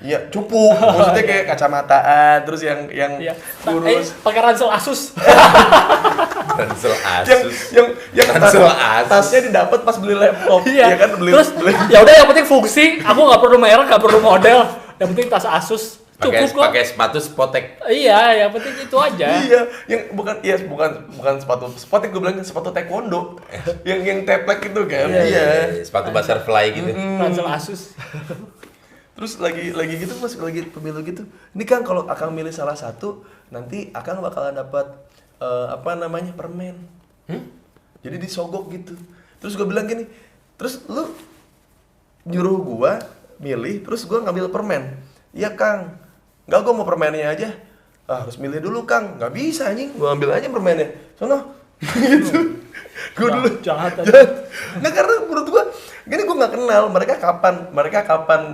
Speaker 1: Iya, cupu. Maksudnya kayak kacamataan, terus yang kurus.
Speaker 2: Pakai ransel Asus.
Speaker 3: Ransel Asus.
Speaker 1: Yang
Speaker 3: Ransel Asus.
Speaker 1: tasnya didapat pas beli laptop.
Speaker 2: Iya.
Speaker 1: Ya kan beli.
Speaker 2: Terus ya udah, yang penting fungsi. Aku nggak perlu merek, nggak perlu model. Yang penting tas Asus. Cukup kok.
Speaker 3: Pakai sepatu Spotek.
Speaker 2: Iya, yang penting itu aja.
Speaker 1: Iya, yang bukan sepatu Spotek, gue bilang sepatu taekwondo. yang teplek itu kan. Iya.
Speaker 3: Sepatu butterfly gitu.
Speaker 2: Ransel Asus.
Speaker 1: Terus lagi gitu pas lagi pemilu gitu. Ini Kang, kalau Akang milih salah satu, nanti Akang bakalan dapat permen. Jadi disogok gitu. Terus gue bilang gini, terus lu nyuruh gua milih, terus gua ngambil permen. Iya Kang, enggak, gua mau permennya aja. Harus milih dulu Kang, nggak bisa anjing, gua ambil aja permennya. Sono. Gitu. Gua dulu
Speaker 2: Jahat.
Speaker 1: Nggak, karena menurut gua gini, gua nggak kenal mereka kapan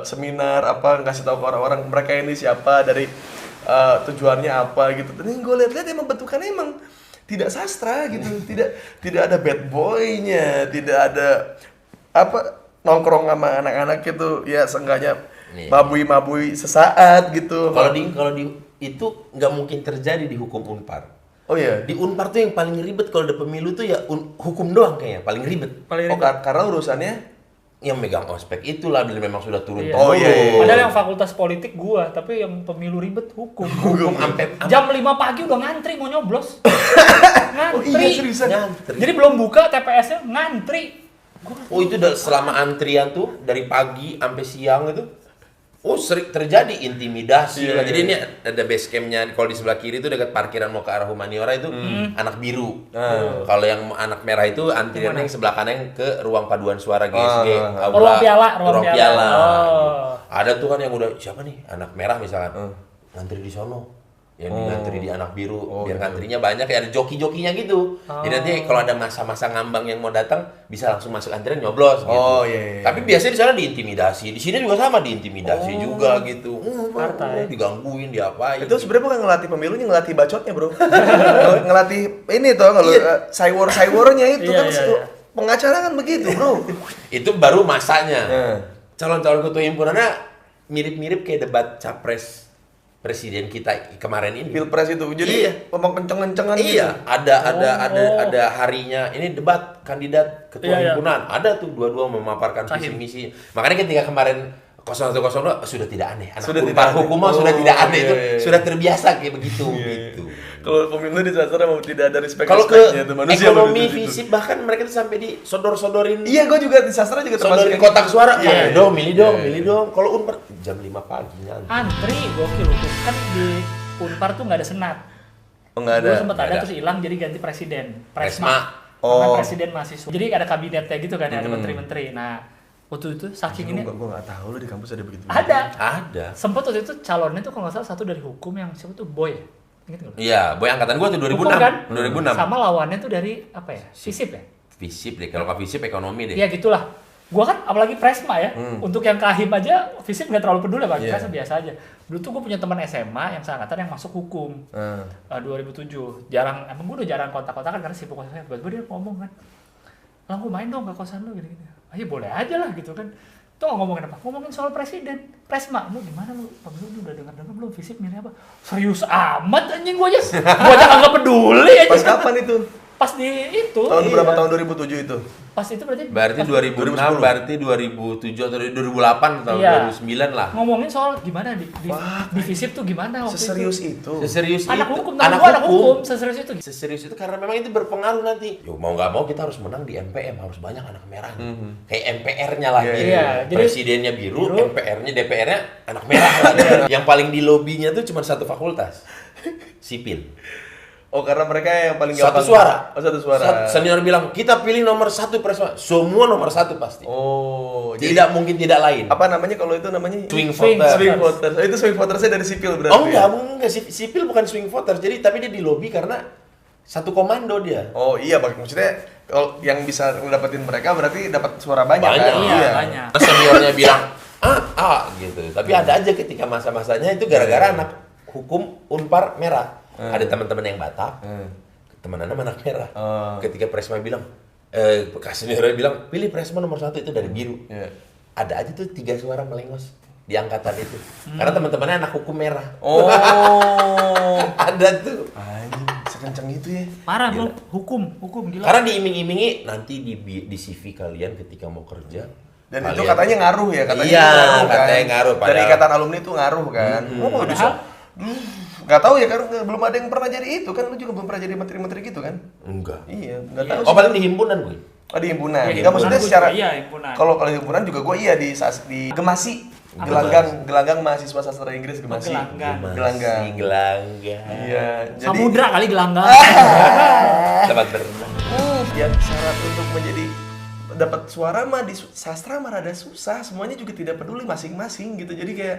Speaker 1: seminar apa, ngasih tahu ke orang-orang mereka ini siapa, dari tujuannya apa gitu. Dan gue lihat-lihat emang bentukannya emang tidak sastra gitu. tidak ada bad boy-nya, tidak ada nongkrong sama anak-anak gitu. Ya seenggaknya mabui sesaat gitu.
Speaker 3: Kalau di itu nggak mungkin terjadi di hukum Unpar.
Speaker 1: Oh iya.
Speaker 3: Di Unpar tuh yang paling ribet kalau ada pemilu tuh ya hukum doang kayaknya paling ribet.
Speaker 1: Karena urusannya
Speaker 3: yang megang ospek itulah, dan memang sudah turun
Speaker 2: Iya.
Speaker 1: Oh iya.
Speaker 2: Padahal yang fakultas politik gua, tapi yang pemilu ribet hukum.
Speaker 3: Sampai
Speaker 2: Jam 5 pagi udah ngantri mau nyoblos.
Speaker 1: Oh iya, seriusan.
Speaker 3: ngantri.
Speaker 2: Jadi belum buka TPS-nya ngantri.
Speaker 3: Oh itu selama antrian tuh dari pagi sampai siang itu. Oh sering terjadi intimidasi
Speaker 1: Iya,
Speaker 3: lah.
Speaker 1: iya.
Speaker 3: Jadi ini ada base campnya, kalau di sebelah kiri itu dekat parkiran mau ke arah Humaniora itu anak biru. Kalau yang anak merah itu antriannya yang sebelah kanan ke ruang paduan suara GSG.
Speaker 2: Ruang piala. Oh.
Speaker 3: Ada tuh kan yang udah, siapa nih anak merah misalkan ngantri di sono, yang ngantri di anak biru, biar ngantrinya banyak, ya ada joki-jokinya gitu. Jadi nanti kalau ada masa-masa ngambang yang mau datang bisa langsung masuk antrian nyoblos gitu.
Speaker 1: Oh iya.
Speaker 3: Tapi biasanya di sana diintimidasi, di sini juga sama diintimidasi juga gitu.
Speaker 2: Partai.
Speaker 3: Digangguin, diapain.
Speaker 1: Itu sebenarnya bukan ngelatih pemilunya, ngelatih bacotnya, Bro. Ngelatih ini toh, kalau cyber-cybernya itu kan pengacara kan begitu, Bro.
Speaker 3: Itu baru masanya. Calon-calon ketua himpunannya mirip-mirip kayak debat capres presiden kita kemarin ini.
Speaker 1: Pilpres itu. Jadi ngomong kenceng-kencengan gitu.
Speaker 3: Iya, ada harinya. Ini debat kandidat ketua himpunan. Ada tuh dua-dua memaparkan visi misi. Makanya ketika kemarin 0102 sudah tidak aneh. Anak
Speaker 1: Sudah
Speaker 3: Unpar
Speaker 1: tidak aneh.
Speaker 3: hukum sudah tidak aneh itu.
Speaker 1: Iya.
Speaker 3: Sudah terbiasa kayak begitu gitu.
Speaker 1: Kalau pemilu di sastra mau tidak ada respect.
Speaker 3: Kalau ke
Speaker 1: respectnya tuh, manusia
Speaker 3: ekonomi
Speaker 1: begitu.
Speaker 3: fisik bahkan mereka tuh sampai disodor-sodorin.
Speaker 1: Iya, gue juga di sastra juga termasuk
Speaker 3: Sodorin
Speaker 1: yang
Speaker 3: kotak suara.
Speaker 1: Iya.
Speaker 3: Milih dong. Kalau Unpar jam 5 pagi nyantri.
Speaker 2: Antri gokil tuh. Kan di Unpar tuh nggak ada senat.
Speaker 1: Oh, nggak ada.
Speaker 2: Gue sempet
Speaker 3: Nggak
Speaker 2: ada
Speaker 3: ada.
Speaker 2: terus hilang, jadi ganti presiden.
Speaker 3: Presma.
Speaker 2: Karena
Speaker 1: Oh.
Speaker 2: presiden mahasiswa. Jadi ada kabinetnya gitu kan, ada menteri-menteri. Nah, waktu itu saking ini
Speaker 1: Gue nggak tahu lo di kampus ada begitu.
Speaker 3: Ada.
Speaker 2: sempet waktu itu calonnya tuh kalau nggak salah satu dari hukum, yang siapa tuh Boy. Ingat nggak?
Speaker 3: Iya, boy angkatan gua tuh 2006.
Speaker 2: Hukum kan?
Speaker 3: 2006.
Speaker 2: Sama lawannya tuh dari apa ya? Fisip ya?
Speaker 3: Visip deh, kalau nggak visip ekonomi deh.
Speaker 2: Iya gitulah. Gua kan apalagi Presma ya. Untuk yang kahim aja Fisip nggak terlalu peduli, Pak.
Speaker 1: Iya.
Speaker 2: Presma biasa aja. Dulu tuh gue punya teman SMA yang seangkatan yang masuk hukum. 2007. Emang gue udah jarang kontak-kontakan karena sibuk kosan. Tiba-tiba dia ngomong kan, "Lah gue main dong ke kosan lu gini-gini." "Ayo boleh aja lah," gitu kan. Tuh ngomongin apa? Ngomongin soal presiden. Presma, lu gimana lu? Pemilu lu udah dengar belum? Fisip milih apa? Serius amat anjing, gua aja. Gua aja kagak peduli aja.
Speaker 1: Pas kapan itu?
Speaker 2: Pas di itu.
Speaker 1: Tahun
Speaker 3: Iya.
Speaker 1: berapa? Tahun 2007 itu?
Speaker 2: Pas itu berarti
Speaker 3: Berarti
Speaker 2: pas
Speaker 3: 2006,
Speaker 1: 2010.
Speaker 3: berarti 2007 atau 2008 atau
Speaker 2: Iya.
Speaker 3: 2009 lah.
Speaker 2: ngomongin soal gimana di
Speaker 1: Wah,
Speaker 2: FISIP tuh gimana waktu
Speaker 1: Seserius itu.
Speaker 3: Seserius
Speaker 2: anak
Speaker 3: itu.
Speaker 2: hukum, teman gua anak hukum, seserius itu.
Speaker 3: Seserius itu karena memang itu berpengaruh nanti. Yo mau nggak mau kita harus menang di MPM, harus banyak anak merah. Kayak MPR-nya lagi.
Speaker 2: Iya, jadi-
Speaker 3: Presidennya biru, MPR-nya, DPR-nya anak merah lagi. Yang paling di lobinya tuh cuma satu fakultas. Sipil.
Speaker 1: Oh, karena mereka yang paling
Speaker 3: Satu
Speaker 1: gampang.
Speaker 3: suara.
Speaker 1: Oh, satu suara.
Speaker 3: Senior bilang, kita pilih nomor 1 Presma. Semua nomor 1 pasti.
Speaker 1: Oh,
Speaker 3: Tidak mungkin tidak lain.
Speaker 1: apa namanya kalau itu namanya?
Speaker 3: Swing
Speaker 2: Swing
Speaker 3: voter.
Speaker 1: Swing voters. Oh, itu swing votersnya dari sipil berarti.
Speaker 3: Oh enggak,
Speaker 1: ya?
Speaker 3: enggak. Sipil bukan swing voter. Jadi tapi dia di lobby karena satu komando dia.
Speaker 1: Oh iya, maksudnya kalau yang bisa ngedapetin mereka berarti dapat suara banyak,
Speaker 3: Banyak.
Speaker 1: kan?
Speaker 2: Iya, banyak.
Speaker 3: Terus seniornya bilang, gitu. Tapi ada aja ketika masa-masanya itu gara-gara anak hukum Unpar merah. Ada teman-teman yang Batak, teman-teman anak merah. Ketika Presma bilang, bekas seniornya bilang, pilih Presma nomor 1 itu dari biru.
Speaker 1: Iya.
Speaker 3: Ada aja tuh 3 suara melengos di angkatan itu. Karena teman-temannya anak hukum merah.
Speaker 1: Oh.
Speaker 3: Ada tuh.
Speaker 1: Anjing, sekencang itu ya.
Speaker 2: Parah bro, hukum gila.
Speaker 3: Karena diiming-imingi nanti di CV kalian ketika mau kerja.
Speaker 1: Dan
Speaker 3: kalian-
Speaker 1: itu katanya ngaruh ya, katanya
Speaker 3: Iya,
Speaker 1: itu ngaruh,
Speaker 3: katanya ngaruh,
Speaker 1: Dari
Speaker 3: padahal-
Speaker 1: ikatan alumni itu ngaruh kan. Oh, kok bisa? Nggak tahu ya, karena belum ada yang pernah jadi itu kan. Lu juga belum pernah jadi menteri-menteri gitu kan?
Speaker 3: Enggak.
Speaker 1: Iya, nggak
Speaker 2: Iya.
Speaker 1: tahu.
Speaker 3: Oh, paling di himpunan gue.
Speaker 1: Oh, di himpunan.
Speaker 2: Iya,
Speaker 1: Nggak,
Speaker 2: himpunan
Speaker 1: maksudnya
Speaker 2: gua
Speaker 1: secara
Speaker 2: juga, iya, himpunan.
Speaker 1: kalau himpunan juga gue iya di Gemasi. Gelanggang mahasiswa sastra Inggris Gemasi. Gelanggang.
Speaker 3: Gelanggang.
Speaker 1: Iya, jadi
Speaker 2: Samudra kali gelanggang.
Speaker 3: Tempat berenang.
Speaker 1: ya syarat untuk menjadi dapat suara mah di sastra mah rada susah. Semuanya juga tidak peduli masing-masing gitu. Jadi kayak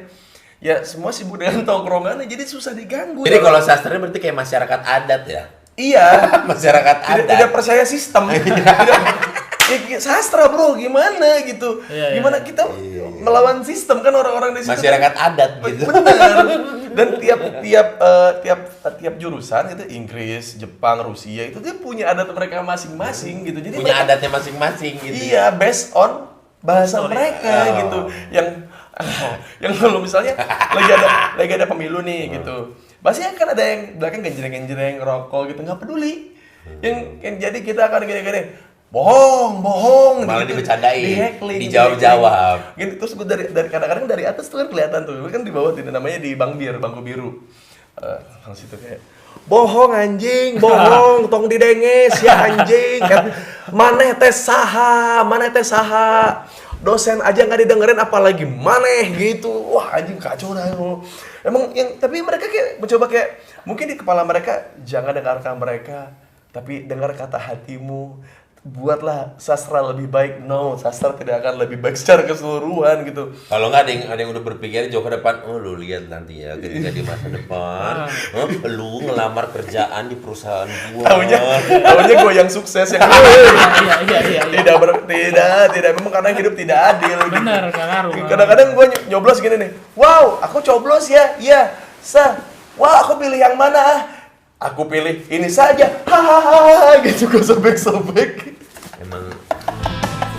Speaker 1: ya semua sibuk dengan tongkrongannya, jadi susah diganggu.
Speaker 3: Jadi kalau sastra berarti kayak masyarakat adat ya.
Speaker 1: iya,
Speaker 3: Masyarakat
Speaker 1: tidak
Speaker 3: adat.
Speaker 1: percaya sistem. Tidak- ya, sastra bro, gimana gitu?
Speaker 2: Iya, iya.
Speaker 1: Gimana kita melawan sistem kan orang-orang di situ.
Speaker 3: Masyarakat adat gitu.
Speaker 1: Benar. Dan tiap jurusan itu Inggris, Jepang, Rusia itu dia punya adat mereka masing-masing gitu. Jadi
Speaker 3: Punya
Speaker 1: mereka-
Speaker 3: adatnya masing-masing gitu.
Speaker 1: Iya, based on bahasa
Speaker 2: Sorry.
Speaker 1: mereka
Speaker 3: Oh.
Speaker 1: gitu. Yang kalau misalnya lagi ada pemilu nih gitu. Pasti kan ada yang belakang genjreng-genjreng rokok gitu, nggak peduli. Yang jadi kita akan gini-gini. Bohong,
Speaker 3: Malah
Speaker 1: gitu.
Speaker 3: dibecandain,
Speaker 1: Di-heckling,
Speaker 3: dijawab-jawab.
Speaker 1: Gitu, terus gue dari kadang-kadang dari atas tuh kan kelihatan tuh, kan di bawah itu namanya di bangku biru. Langsung situ kayak bohong anjing, bohong, tong didenges ya anjing. Maneh teh saha. Dosen aja nggak didengerin apalagi maneh gitu. Wah anjing kacau dah lu. Emang yang tapi mereka kayak mencoba kayak mungkin di kepala mereka jangan dengarkan mereka, tapi dengar kata hatimu. Buatlah sastra lebih baik. No, sastra tidak akan lebih baik secara keseluruhan gitu.
Speaker 3: Kalau nggak ada yang udah berpikir jauh ke depan, oh lu lihat nanti ya ketika di masa depan, lu ngelamar kerjaan di perusahaan gua.
Speaker 1: Taunya gue yang sukses yang
Speaker 2: Iya.
Speaker 1: tidak memang karena hidup tidak adil. gitu.
Speaker 2: Bener, nggak ngaruh.
Speaker 1: Kadang-kadang gue nyoblos gini nih. Wow, aku coblos ya. Iya. Wah, aku pilih yang mana? Aku pilih ini saja. Hahaha gitu gue sobek-sobek.
Speaker 3: Emang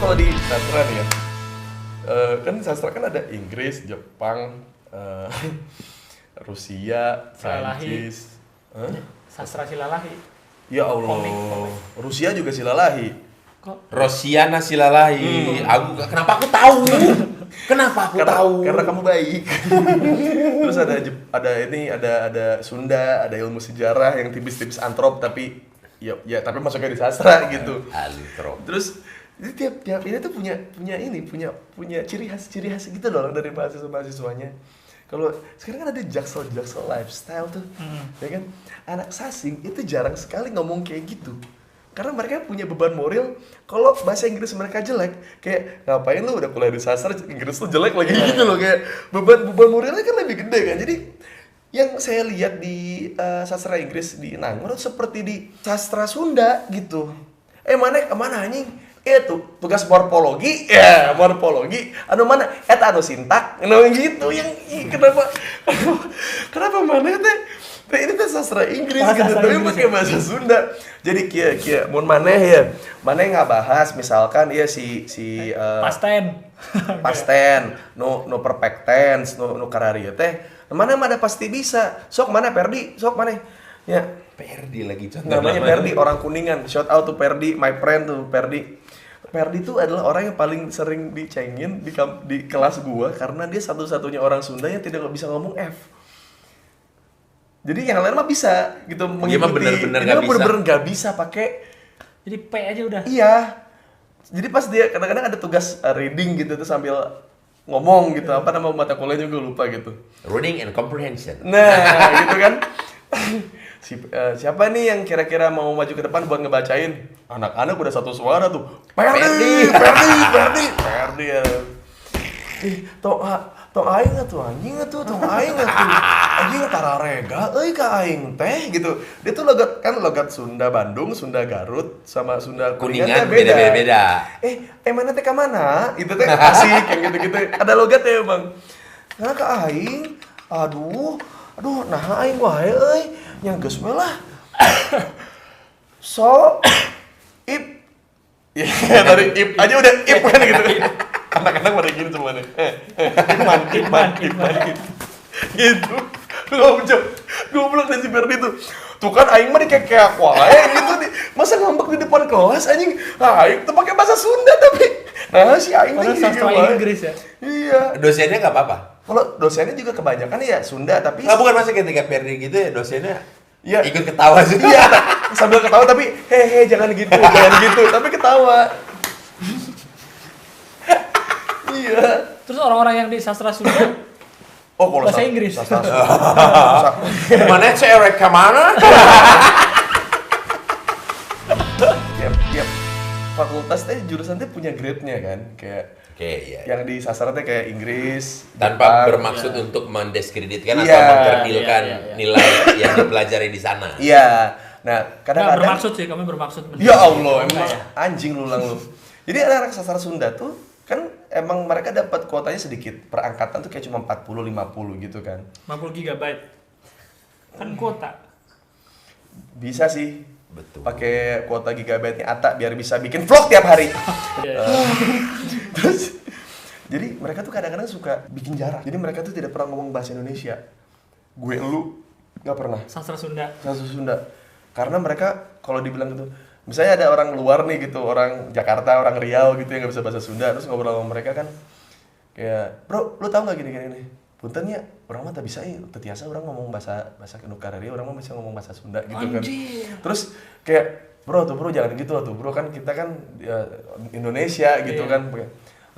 Speaker 1: Kalau di sastra nih ya. Kan sastra kan ada Inggris, Jepang, Rusia,
Speaker 2: Silalahi.
Speaker 1: Prancis. Hah?
Speaker 2: Sastra Silalahi.
Speaker 1: Ya Allah.
Speaker 2: Komik.
Speaker 1: Rusia juga silalahi.
Speaker 2: Kok
Speaker 3: Rosiana Silalahi. Kenapa aku tahu? Kenapa aku tahu?
Speaker 1: Karena kamu baik. Terus ada Sunda, ada ilmu sejarah yang tipis-tipis antrop tapi ya tapi masuknya di sastra gitu.
Speaker 3: Alintro.
Speaker 1: Terus jadi tiap ini tuh punya ciri khas gitu loh dari mahasiswanya. Kalau sekarang kan ada jaksel lifestyle tuh, ya kan? Anak sasing itu jarang sekali ngomong kayak gitu. Karena mereka punya beban moral. Kalau bahasa Inggris mereka jelek, kayak ngapain lu udah kuliah di sastra Inggris lu jelek lagi gitu loh, kayak beban moralnya kan lebih gede kan. Jadi yang saya lihat di sastra Inggris di Nangor seperti di sastra Sunda gitu. Mana anjing? Itu tugas morfologi, anu mana? Anu sintak, gitu yang kenapa mana teh? Ini teh sastra Inggris gitu, tapi pakai bahasa Sunda. Jadi kia mun maneh ya, maneh nggak bahas misalkan ya si past tense, no perfect tense, no kararieu teh. Mana pasti bisa. Sok mana Perdi, sok mana. Ya.
Speaker 3: Perdi lagi contoh
Speaker 1: Namanya Perdi, orang Kuningan. Shout out to Perdi, my friend tuh Perdi. Perdi tuh adalah orang yang paling sering dicengin di kelas gua karena dia satu-satunya orang Sunda yang tidak bisa ngomong F. Jadi yang lain mah bisa gitu mengikuti.
Speaker 3: bener-bener
Speaker 1: Dia
Speaker 3: nggak
Speaker 1: mah
Speaker 3: bisa.
Speaker 1: bener-bener nggak bisa pakai.
Speaker 2: Jadi P aja udah.
Speaker 1: Iya. Jadi pas dia kadang-kadang ada tugas reading gitu tuh sambil ngomong gitu, apa nama mata kuliahnya gue lupa gitu.
Speaker 3: Reading and comprehension.
Speaker 1: Nah, gitu kan. Siapa nih yang kira-kira mau maju ke depan buat ngebacain? Anak-anak udah satu suara tuh. Perdi. Ya. Tong aing atuh anjing atuh, tong aing atuh. Anjing tararega euy ka aing teh gitu. Dia tuh logat Sunda Bandung, Sunda Garut sama Sunda
Speaker 3: Kuningan
Speaker 1: teh beda.
Speaker 3: beda.
Speaker 1: Mana teh ka mana? Itu teh asik yang gitu-gitu. Ada logatnya emang. Nah ka aing, aduh, nah aing wae euy, nya geus we lah. So ip. Ya dari ip aja udah ip kan gitu. Anak-anak pada gini semuanya. Iman gitu. Goblok dan si Ferdi tuh. Tuh kan aing mah dikekek wae gitu masa ngambek di depan kelas anjing. Nah, aing tuh pakai bahasa Sunda tapi nah si aing
Speaker 2: Padahal
Speaker 1: teh
Speaker 2: sastra
Speaker 1: wae.
Speaker 2: Inggris ya.
Speaker 1: Iya.
Speaker 3: Dosennya nggak apa-apa.
Speaker 1: Kalau dosennya juga kebanyakan ya Sunda tapi
Speaker 3: Nggak, bukan masa ketika Perdi gitu ya dosennya
Speaker 1: Iya.
Speaker 3: ikut ketawa sih.
Speaker 1: Iya, sambil ketawa tapi hehe jangan gitu, tapi ketawa. Iya.
Speaker 2: Terus orang-orang yang di sastra Sunda
Speaker 1: Oh, kalau
Speaker 2: bahasa Inggris.
Speaker 3: Mana cewek kemana?
Speaker 1: Tiap fakultas teh jurusan teh punya grade-nya kan, kayak
Speaker 3: Oke, iya.
Speaker 1: yang di sastra teh kayak Inggris,
Speaker 3: Tanpa
Speaker 1: Jepang.
Speaker 3: bermaksud untuk mendiskreditkan
Speaker 1: Iya.
Speaker 3: atau mengkerdilkan
Speaker 2: Iya.
Speaker 3: nilai yang dipelajari di sana.
Speaker 1: Iya. Nah,
Speaker 2: Nggak
Speaker 1: kadang-kadang
Speaker 2: bermaksud sih, kami bermaksud.
Speaker 1: ya Allah, emang
Speaker 2: Enggak ya?
Speaker 1: anjing lulang lu. Jadi anak-anak sastra Sunda tuh kan emang mereka dapat kuotanya sedikit. Per angkatan tuh kayak cuma 40-50 gitu kan.
Speaker 2: 50 GB. Kan kuota.
Speaker 1: Bisa sih.
Speaker 3: Betul.
Speaker 1: Pakai kuota gigabyte-nya Ata biar bisa bikin vlog tiap hari.
Speaker 2: Iya.
Speaker 1: Terus jadi mereka tuh kadang-kadang suka bikin jarak. Jadi mereka tuh tidak pernah ngomong bahasa Indonesia. Gue lu nggak pernah.
Speaker 2: Sastra Sunda.
Speaker 1: Bahasa Sunda. Karena mereka kalau dibilang gitu, misalnya ada orang luar nih gitu, orang Jakarta, orang Riau gitu yang nggak bisa bahasa Sunda, terus ngobrol sama mereka kan kayak, bro, lu tahu nggak gini-gini nih? Punten ya, orang mah tak bisa tetiasa orang ngomong bahasa Nukareria, orang mah bisa ngomong bahasa Sunda gitu kan. Terus kayak, bro jangan gitu tuh, bro kan kita kan ya, Indonesia gitu kan.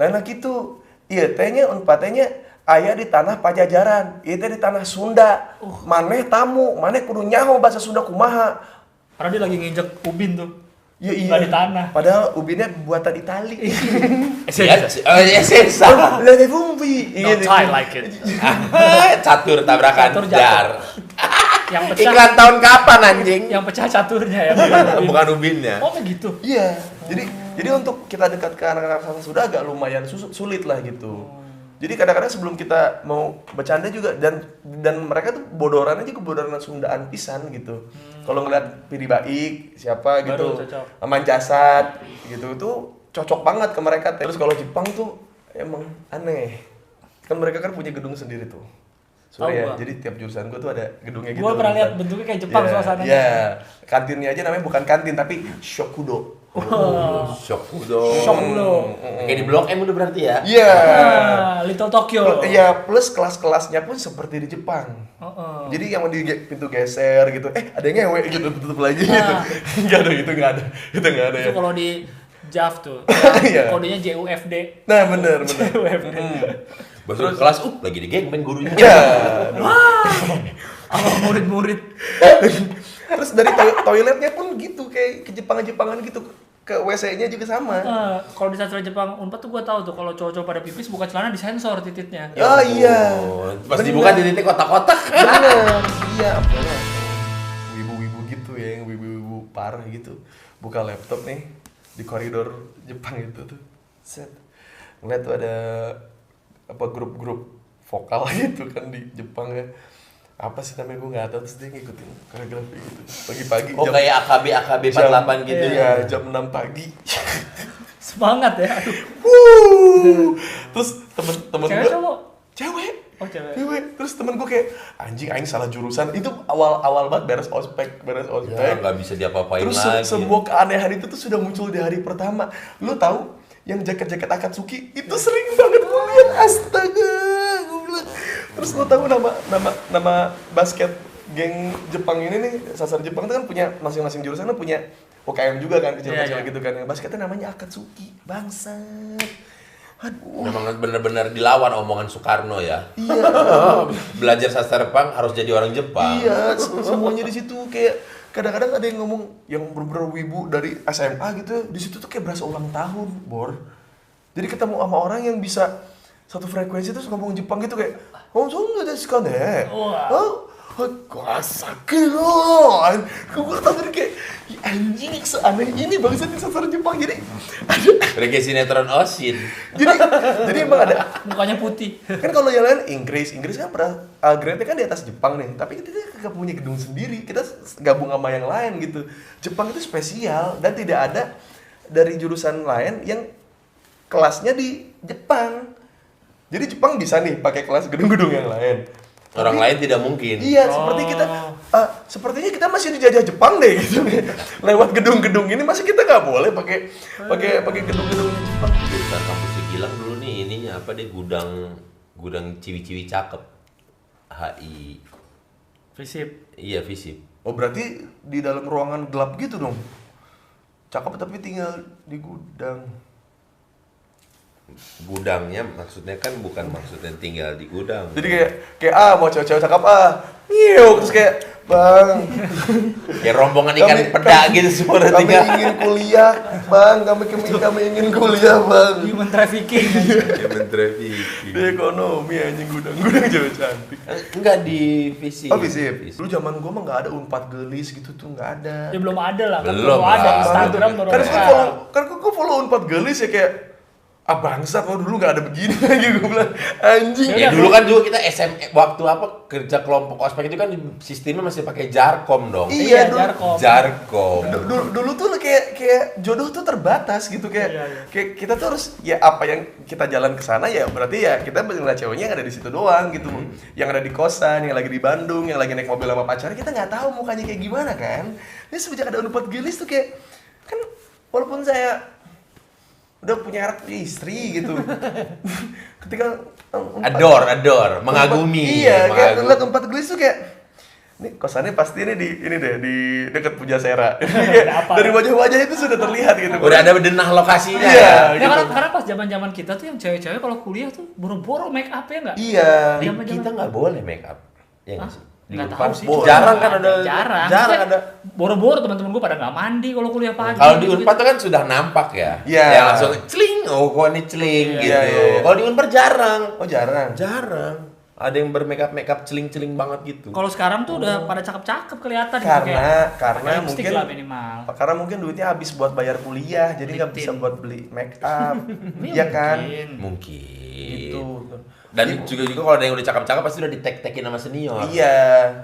Speaker 1: Lain lagi tuh, iya tehnya unpatnya aya di tanah Pajajaran, itu di tanah Sunda. Maneh tamu, maneh kudu nyaho bahasa Sunda kumaha.
Speaker 2: Karena dia lagi nginjek ubin tuh.
Speaker 1: Ya iya.
Speaker 2: Nggak di tanah.
Speaker 1: Padahal ubinnya buatan Itali.
Speaker 3: Iya, sensal.
Speaker 1: Lele bumbi.
Speaker 2: No Thai like it.
Speaker 3: Catur tabrakan
Speaker 2: Catur jatuh.
Speaker 3: jar.
Speaker 2: Yang pecah.
Speaker 3: Iklan tahun kapan anjing?
Speaker 2: Yang pecah caturnya ya.
Speaker 3: Bukan ubinnya.
Speaker 2: Oh begitu.
Speaker 1: Iya. Jadi untuk kita dekat ke anak-anak sastra Sunda agak lumayan sulit lah gitu. Jadi kadang-kadang sebelum kita mau bercanda juga dan mereka tuh bodorannya juga bodoran Sundaan pisan gitu. Kalau ngeliat Piri Baik siapa gitu,
Speaker 2: Baru cocok.
Speaker 1: Aman Jasad gitu tuh cocok banget ke mereka. Terus kalau Jepang tuh emang aneh. Kan mereka kan punya gedung sendiri tuh. Surya,
Speaker 2: gua.
Speaker 1: jadi tiap jurusan gua tuh ada gedungnya gitu.
Speaker 2: Gua pernah lihat bentuknya kayak Jepang suasananya.
Speaker 1: Iya, kantinnya aja namanya bukan kantin tapi Shokudo.
Speaker 3: Shokudo.
Speaker 2: Shokudo.
Speaker 3: Kayak di Blok M udah berarti ya?
Speaker 1: Iya.
Speaker 2: Little Tokyo.
Speaker 1: Iya, plus kelas-kelasnya pun seperti di Jepang. Jadi yang di pintu geser gitu, ada yang ngewe gitu, tutup lagi gitu. Enggak ada. Itu enggak ada
Speaker 2: Itu
Speaker 1: ya.
Speaker 2: kalau di JAF tuh.
Speaker 1: Iya.
Speaker 2: Kodenya JUFD.
Speaker 1: Nah, bener.
Speaker 2: JUFD.
Speaker 3: Masuk kelas, lagi di gengmen gurunya.
Speaker 1: Iya.
Speaker 2: Sama murid-murid.
Speaker 1: Terus dari toiletnya pun gitu, kayak ke Jepangan gitu. Ke WC-nya juga sama.
Speaker 2: Kalau di sastra Jepang Unpad tuh gua tahu tuh kalau cowok-cowok pada pipis buka celana disensor titiknya.
Speaker 1: Oh iya.
Speaker 3: Pas dibuka di titik kotak-kotak.
Speaker 1: Bener. Iya, apalagi wibu-wibu gitu ya, yang wibu-wibu parah gitu. Buka laptop nih di koridor Jepang itu tuh. Set. Ngeliat tuh ada apa grup-grup vokal gitu kan di Jepang ya. Apa sih namanya gue nggak tahu, terus dia ngikutin koreografi gitu pagi-pagi.
Speaker 3: Oh kayak AKB 48 gitu
Speaker 1: iya,
Speaker 3: ya.
Speaker 1: jam 6 pagi.
Speaker 2: Semangat ya. Aduh.
Speaker 1: Terus temen
Speaker 2: Cewek
Speaker 1: gue
Speaker 2: cowok?
Speaker 1: cewek
Speaker 2: Oh, cewek.
Speaker 1: Cewek. Terus temen gue kayak, anjing aing salah jurusan. Itu awal banget beres ospek.
Speaker 3: Ya nggak bisa diapa-apain
Speaker 1: Terus
Speaker 3: lagi.
Speaker 1: semua keanehan itu tuh sudah muncul di hari pertama. Lu tahu yang jaket-jaket Akatsuki itu sering banget gue lihat, astaga. Gue bilang. Terus lu tahu nama basket geng Jepang ini nih, sasar Jepang itu kan punya masing-masing jurusan kan punya UKM juga kan, kecil-kecil gitu kan. Yang basketnya namanya Akatsuki. Bangsat. Aduh.
Speaker 3: Memang benar-benar dilawan omongan Soekarno ya.
Speaker 1: Iya.
Speaker 3: Belajar sastra Jepang harus jadi orang Jepang.
Speaker 1: Iya, semuanya di situ kayak kadang-kadang ada yang ngomong yang bener-bener wibu dari SMA gitu, di situ tuh kayak berasa ulang tahun, Bor. Jadi ketemu sama orang yang bisa satu frekuensi terus ngomong Jepang gitu kayak, "Oh, songa desu ka ne?" Oh, Kawasaki lo. Gue tadi kayak anjing seaneh ini bangsa di sasar Jepang. Jadi ada
Speaker 3: Kayak sinetron Osin.
Speaker 1: jadi emang ada
Speaker 2: Mukanya putih.
Speaker 1: kan kalau yang lain Inggris kan pernah grade-nya kan di atas Jepang nih, tapi kita nggak punya gedung sendiri, kita gabung sama yang lain gitu. Jepang itu spesial dan tidak ada dari jurusan lain yang kelasnya di Jepang. Jadi Jepang bisa nih pakai kelas gedung-gedung yang lain.
Speaker 3: Orang lain tidak mungkin.
Speaker 1: Iya, seperti kita sepertinya kita masih dijajah Jepang deh gitu. Lewat gedung-gedung ini masih kita nggak boleh pakai gedung-gedung Jepang.
Speaker 3: Jurusan kampus Gilang dulu nih ininya apa deh, gudang ciwi-ciwi cakep. HI.
Speaker 2: Visip.
Speaker 3: Iya, FISIP.
Speaker 1: Oh, berarti di dalam ruangan gelap gitu dong. Cakep tapi tinggal di gudang.
Speaker 3: Gudangnya maksudnya kan bukan maksudnya tinggal di gudang.
Speaker 1: Jadi kayak mau cewek-cewek cakep terus kayak bang
Speaker 3: Kayak rombongan ikan peda gitu semua
Speaker 1: kami
Speaker 3: tinggal.
Speaker 1: ingin kuliah bang, kami ingin kuliah bang.
Speaker 2: Human trafficking.
Speaker 3: Human trafficking.
Speaker 1: Di ekonomi anjing gudang cewek cantik.
Speaker 3: Enggak di FISIP.
Speaker 1: Oh FISIP. Dulu zaman gua mah nggak ada Unpad Gelis gitu tuh, nggak ada.
Speaker 2: Ya belum ada lah. Kan
Speaker 3: Belum
Speaker 2: belum ada
Speaker 3: lah.
Speaker 2: Instagram baru
Speaker 1: Kan
Speaker 2: ada.
Speaker 1: gua follow Unpad Gelis ya kayak bangsa kok dulu nggak ada begini lagi gue bilang anjing.
Speaker 3: Ya dulu kan juga kita SMA waktu apa kerja kelompok ospek itu kan sistemnya masih pakai Jarkom dong.
Speaker 1: Iya,
Speaker 3: Jarkom.
Speaker 1: Dulu tuh kayak jodoh tuh terbatas gitu kayak
Speaker 2: Iya.
Speaker 1: kayak kita tuh harus ya apa yang kita jalan ke sana ya berarti ya kita ngeliat ceweknya yang ada di situ doang gitu. Yang ada di kosan, yang lagi di Bandung, yang lagi naik mobil sama pacarnya, kita nggak tahu mukanya kayak gimana kan. Ini semenjak ada Unpad Gelis tuh kayak kan walaupun saya udah punya anak istri gitu. Ketika
Speaker 3: ador, mengagumi.
Speaker 1: Iya, kayak ngeliat Unpad Gelis tuh kayak ini kosannya pasti ini di dekat Pujasera. Dari wajah-wajah itu sudah terlihat gitu.
Speaker 3: Udah ada denah lokasinya.
Speaker 1: Iya.
Speaker 2: Ya,
Speaker 1: gitu.
Speaker 2: karena pas zaman-zaman kita tuh yang cewek-cewek kalau kuliah tuh boro-boro make up ya enggak?
Speaker 1: Iya.
Speaker 3: Kita nggak boleh make up. Ya nggak sih? Di
Speaker 2: Nggak
Speaker 3: Unpad
Speaker 2: tahu sih.
Speaker 3: jarang kan ada.
Speaker 2: Jarang
Speaker 3: ada.
Speaker 2: Boro-boro teman-teman gue pada nggak mandi kalau kuliah pagi.
Speaker 3: Kalau di
Speaker 2: gitu-gitu.
Speaker 3: Unpad tuh kan sudah nampak ya.
Speaker 1: Iya.
Speaker 3: Yang langsung celing, oh kok ini celing
Speaker 1: Iya,
Speaker 3: gitu.
Speaker 1: iya.
Speaker 3: Kalau di Unpad jarang.
Speaker 1: Oh jarang.
Speaker 3: Jarang. Ada yang bermakeup celing-celing banget gitu.
Speaker 2: Kalau sekarang tuh udah pada cakep-cakep kelihatan gitu,
Speaker 1: Karena
Speaker 2: pakai lipstick
Speaker 1: mungkin
Speaker 2: lah minimal.
Speaker 1: karena mungkin duitnya habis buat bayar kuliah, jadi nggak bisa buat beli make up. Iya kan?
Speaker 3: Mungkin.
Speaker 1: Gitu.
Speaker 3: Dan juga kalau ada yang udah cakep-cakep pasti udah di-tag-tagin sama senior.
Speaker 1: Iya.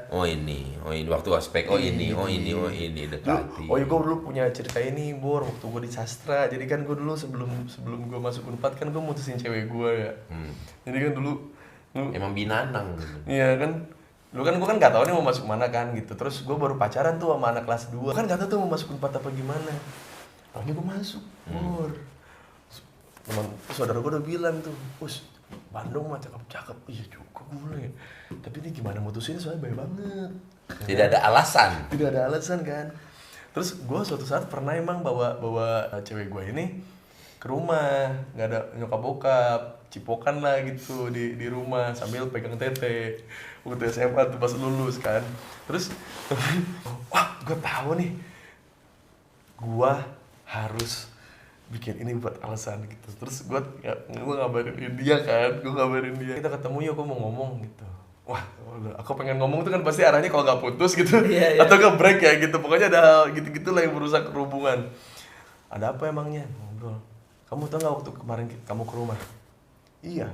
Speaker 3: Oh ini waktu ospek. Oh ini dekati.
Speaker 1: Oh iya, gue dulu punya cerita ini, Bor, waktu gue di sastra. Jadi kan gue dulu sebelum gue masuk Unpad kan gue mutusin cewek gue ya. Jadi kan dulu
Speaker 3: Emang binanang.
Speaker 1: iya kan. Dulu kan gue kan nggak tahu nih mau masuk mana kan gitu. Terus gue baru pacaran tuh sama anak kelas 2. Kan nggak tahu tuh mau masuk Unpad apa gimana. Akhirnya gue masuk, Bor. Teman saudara gue udah bilang tuh, "Us, Bandung mah cakep-cakep." Iya juga gue bilang ya. Tapi ini gimana mutusin soalnya baik banget.
Speaker 3: Tidak ada alasan.
Speaker 1: Tidak ada alasan kan. Terus gue suatu saat pernah emang bawa cewek gue ini ke rumah, nggak ada nyokap bokap, cipokan lah gitu di rumah sambil pegang tete. Waktu SMA tuh pas lulus kan. Terus wah gue tahu nih, gue harus bikin ini buat alasan gitu. Terus gue ngabarin dia kan, kita ketemu yuk, gue mau ngomong gitu. Wah, aku pengen ngomong tuh kan pasti arahnya kalau nggak putus gitu,
Speaker 2: Iya.
Speaker 1: atau nggak break ya gitu. Pokoknya ada hal gitu-gitu lah yang merusak hubungan. Ada apa emangnya? Ngobrol. Kamu tahu nggak waktu kemarin kamu ke rumah? Iya.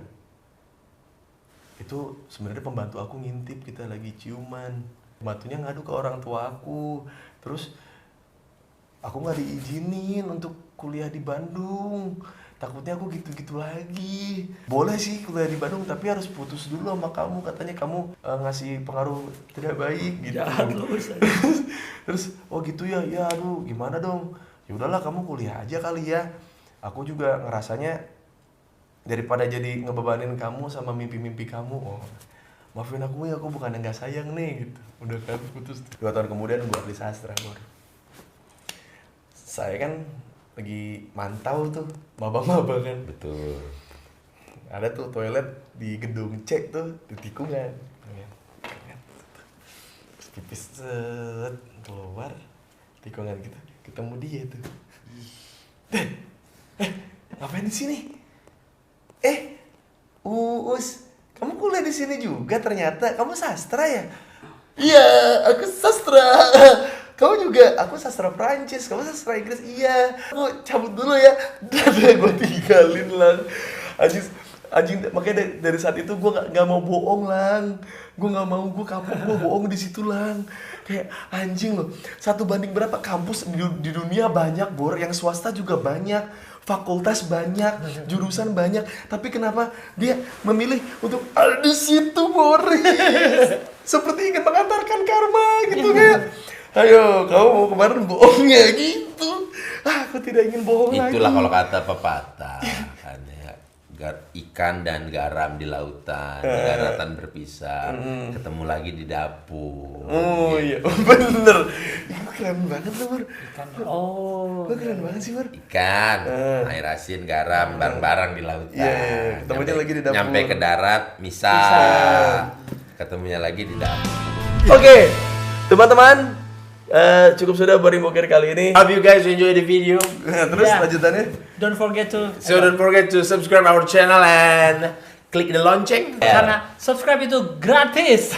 Speaker 1: Itu sebenarnya pembantu aku ngintip kita lagi ciuman. Pembantunya ngadu ke orang tua aku. Terus aku nggak diizinin untuk kuliah di Bandung. takutnya aku gitu-gitu lagi. Boleh sih kuliah di Bandung, tapi harus putus dulu sama kamu. Katanya kamu ngasih pengaruh tidak baik gitu.
Speaker 2: Jahat lu, Ustaz.
Speaker 1: Terus, oh gitu ya, ya aduh gimana dong? Ya udahlah kamu kuliah aja kali ya. Aku juga ngerasanya daripada jadi ngebebanin kamu sama mimpi-mimpi kamu. Oh, maafin aku ya, aku bukan yang gak sayang nih gitu. Udah kan putus. 2 tahun kemudian gue beli sastra baru. Saya kan lagi mantau tuh, maba-maba kan.
Speaker 3: Betul.
Speaker 1: Ada tuh toilet di gedung C tuh, di tikungan. Terus pipis set, keluar tikungan gitu, ketemu dia tuh. Ngapain di sini? Uus, kamu kuliah di sini juga ternyata. Kamu sastra ya? Iya, aku sastra. Kamu juga? Aku sastra Prancis. Kamu sastra Inggris? Iya. Aku cabut dulu ya. Dan gue tinggalin lang. Anjing, makanya dari saat itu gue nggak mau bohong lang. Gue nggak mau, gue kapok, gue bohong di situ lang. Kayak anjing loh. 1 banding berapa kampus di dunia banyak bor, yang swasta juga banyak, fakultas banyak, jurusan banyak. Tapi kenapa dia memilih untuk ada di situ Boris? Seperti ingin mengantarkan karma gitu kayak. Ayo, kamu mau kemarin bohongnya gitu. Aku tidak ingin bohong lagi.
Speaker 3: Itulah kalau kata pepatah, kan ya, ikan dan garam di lautan, daratan berpisah, ketemu lagi di dapur.
Speaker 1: Oh iya, bener. Itu keren banget loh, Bur.
Speaker 2: Ikan. Oh.
Speaker 1: Lo keren banget sih, Bur.
Speaker 3: Ikan, air asin, garam, barang-barang di lautan.
Speaker 1: Iya, ketemunya lagi di dapur.
Speaker 3: Nyampe ke darat, misah. Ketemunya lagi di dapur.
Speaker 1: Oke, teman-teman, cukup sudah Berimbokir kali ini.
Speaker 3: Hope you guys enjoy the video.
Speaker 1: Terus
Speaker 2: Yeah.
Speaker 1: lanjutannya?
Speaker 2: Don't forget to
Speaker 3: So don't forget to subscribe our channel and click the lonceng.
Speaker 2: karena subscribe itu gratis.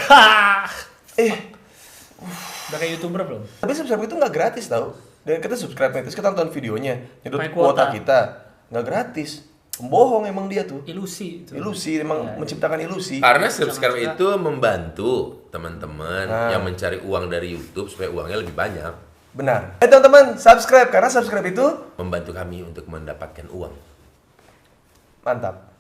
Speaker 2: Udah kayak YouTuber belum?
Speaker 1: Tapi subscribe itu nggak gratis tau. Dan kita subscribe terus kita nonton videonya, nyedot
Speaker 2: Pakai
Speaker 1: kuota
Speaker 2: kuota.
Speaker 1: kita, nggak gratis. Pembohong emang dia tuh.
Speaker 2: Ilusi itu.
Speaker 1: Ilusi, emang menciptakan ilusi.
Speaker 3: Karena subscribe itu membantu teman-teman
Speaker 1: Nah.
Speaker 3: yang mencari uang dari YouTube supaya uangnya lebih banyak.
Speaker 1: Benar. Teman-teman, subscribe karena subscribe itu
Speaker 3: Membantu kami untuk mendapatkan uang.
Speaker 1: mantap.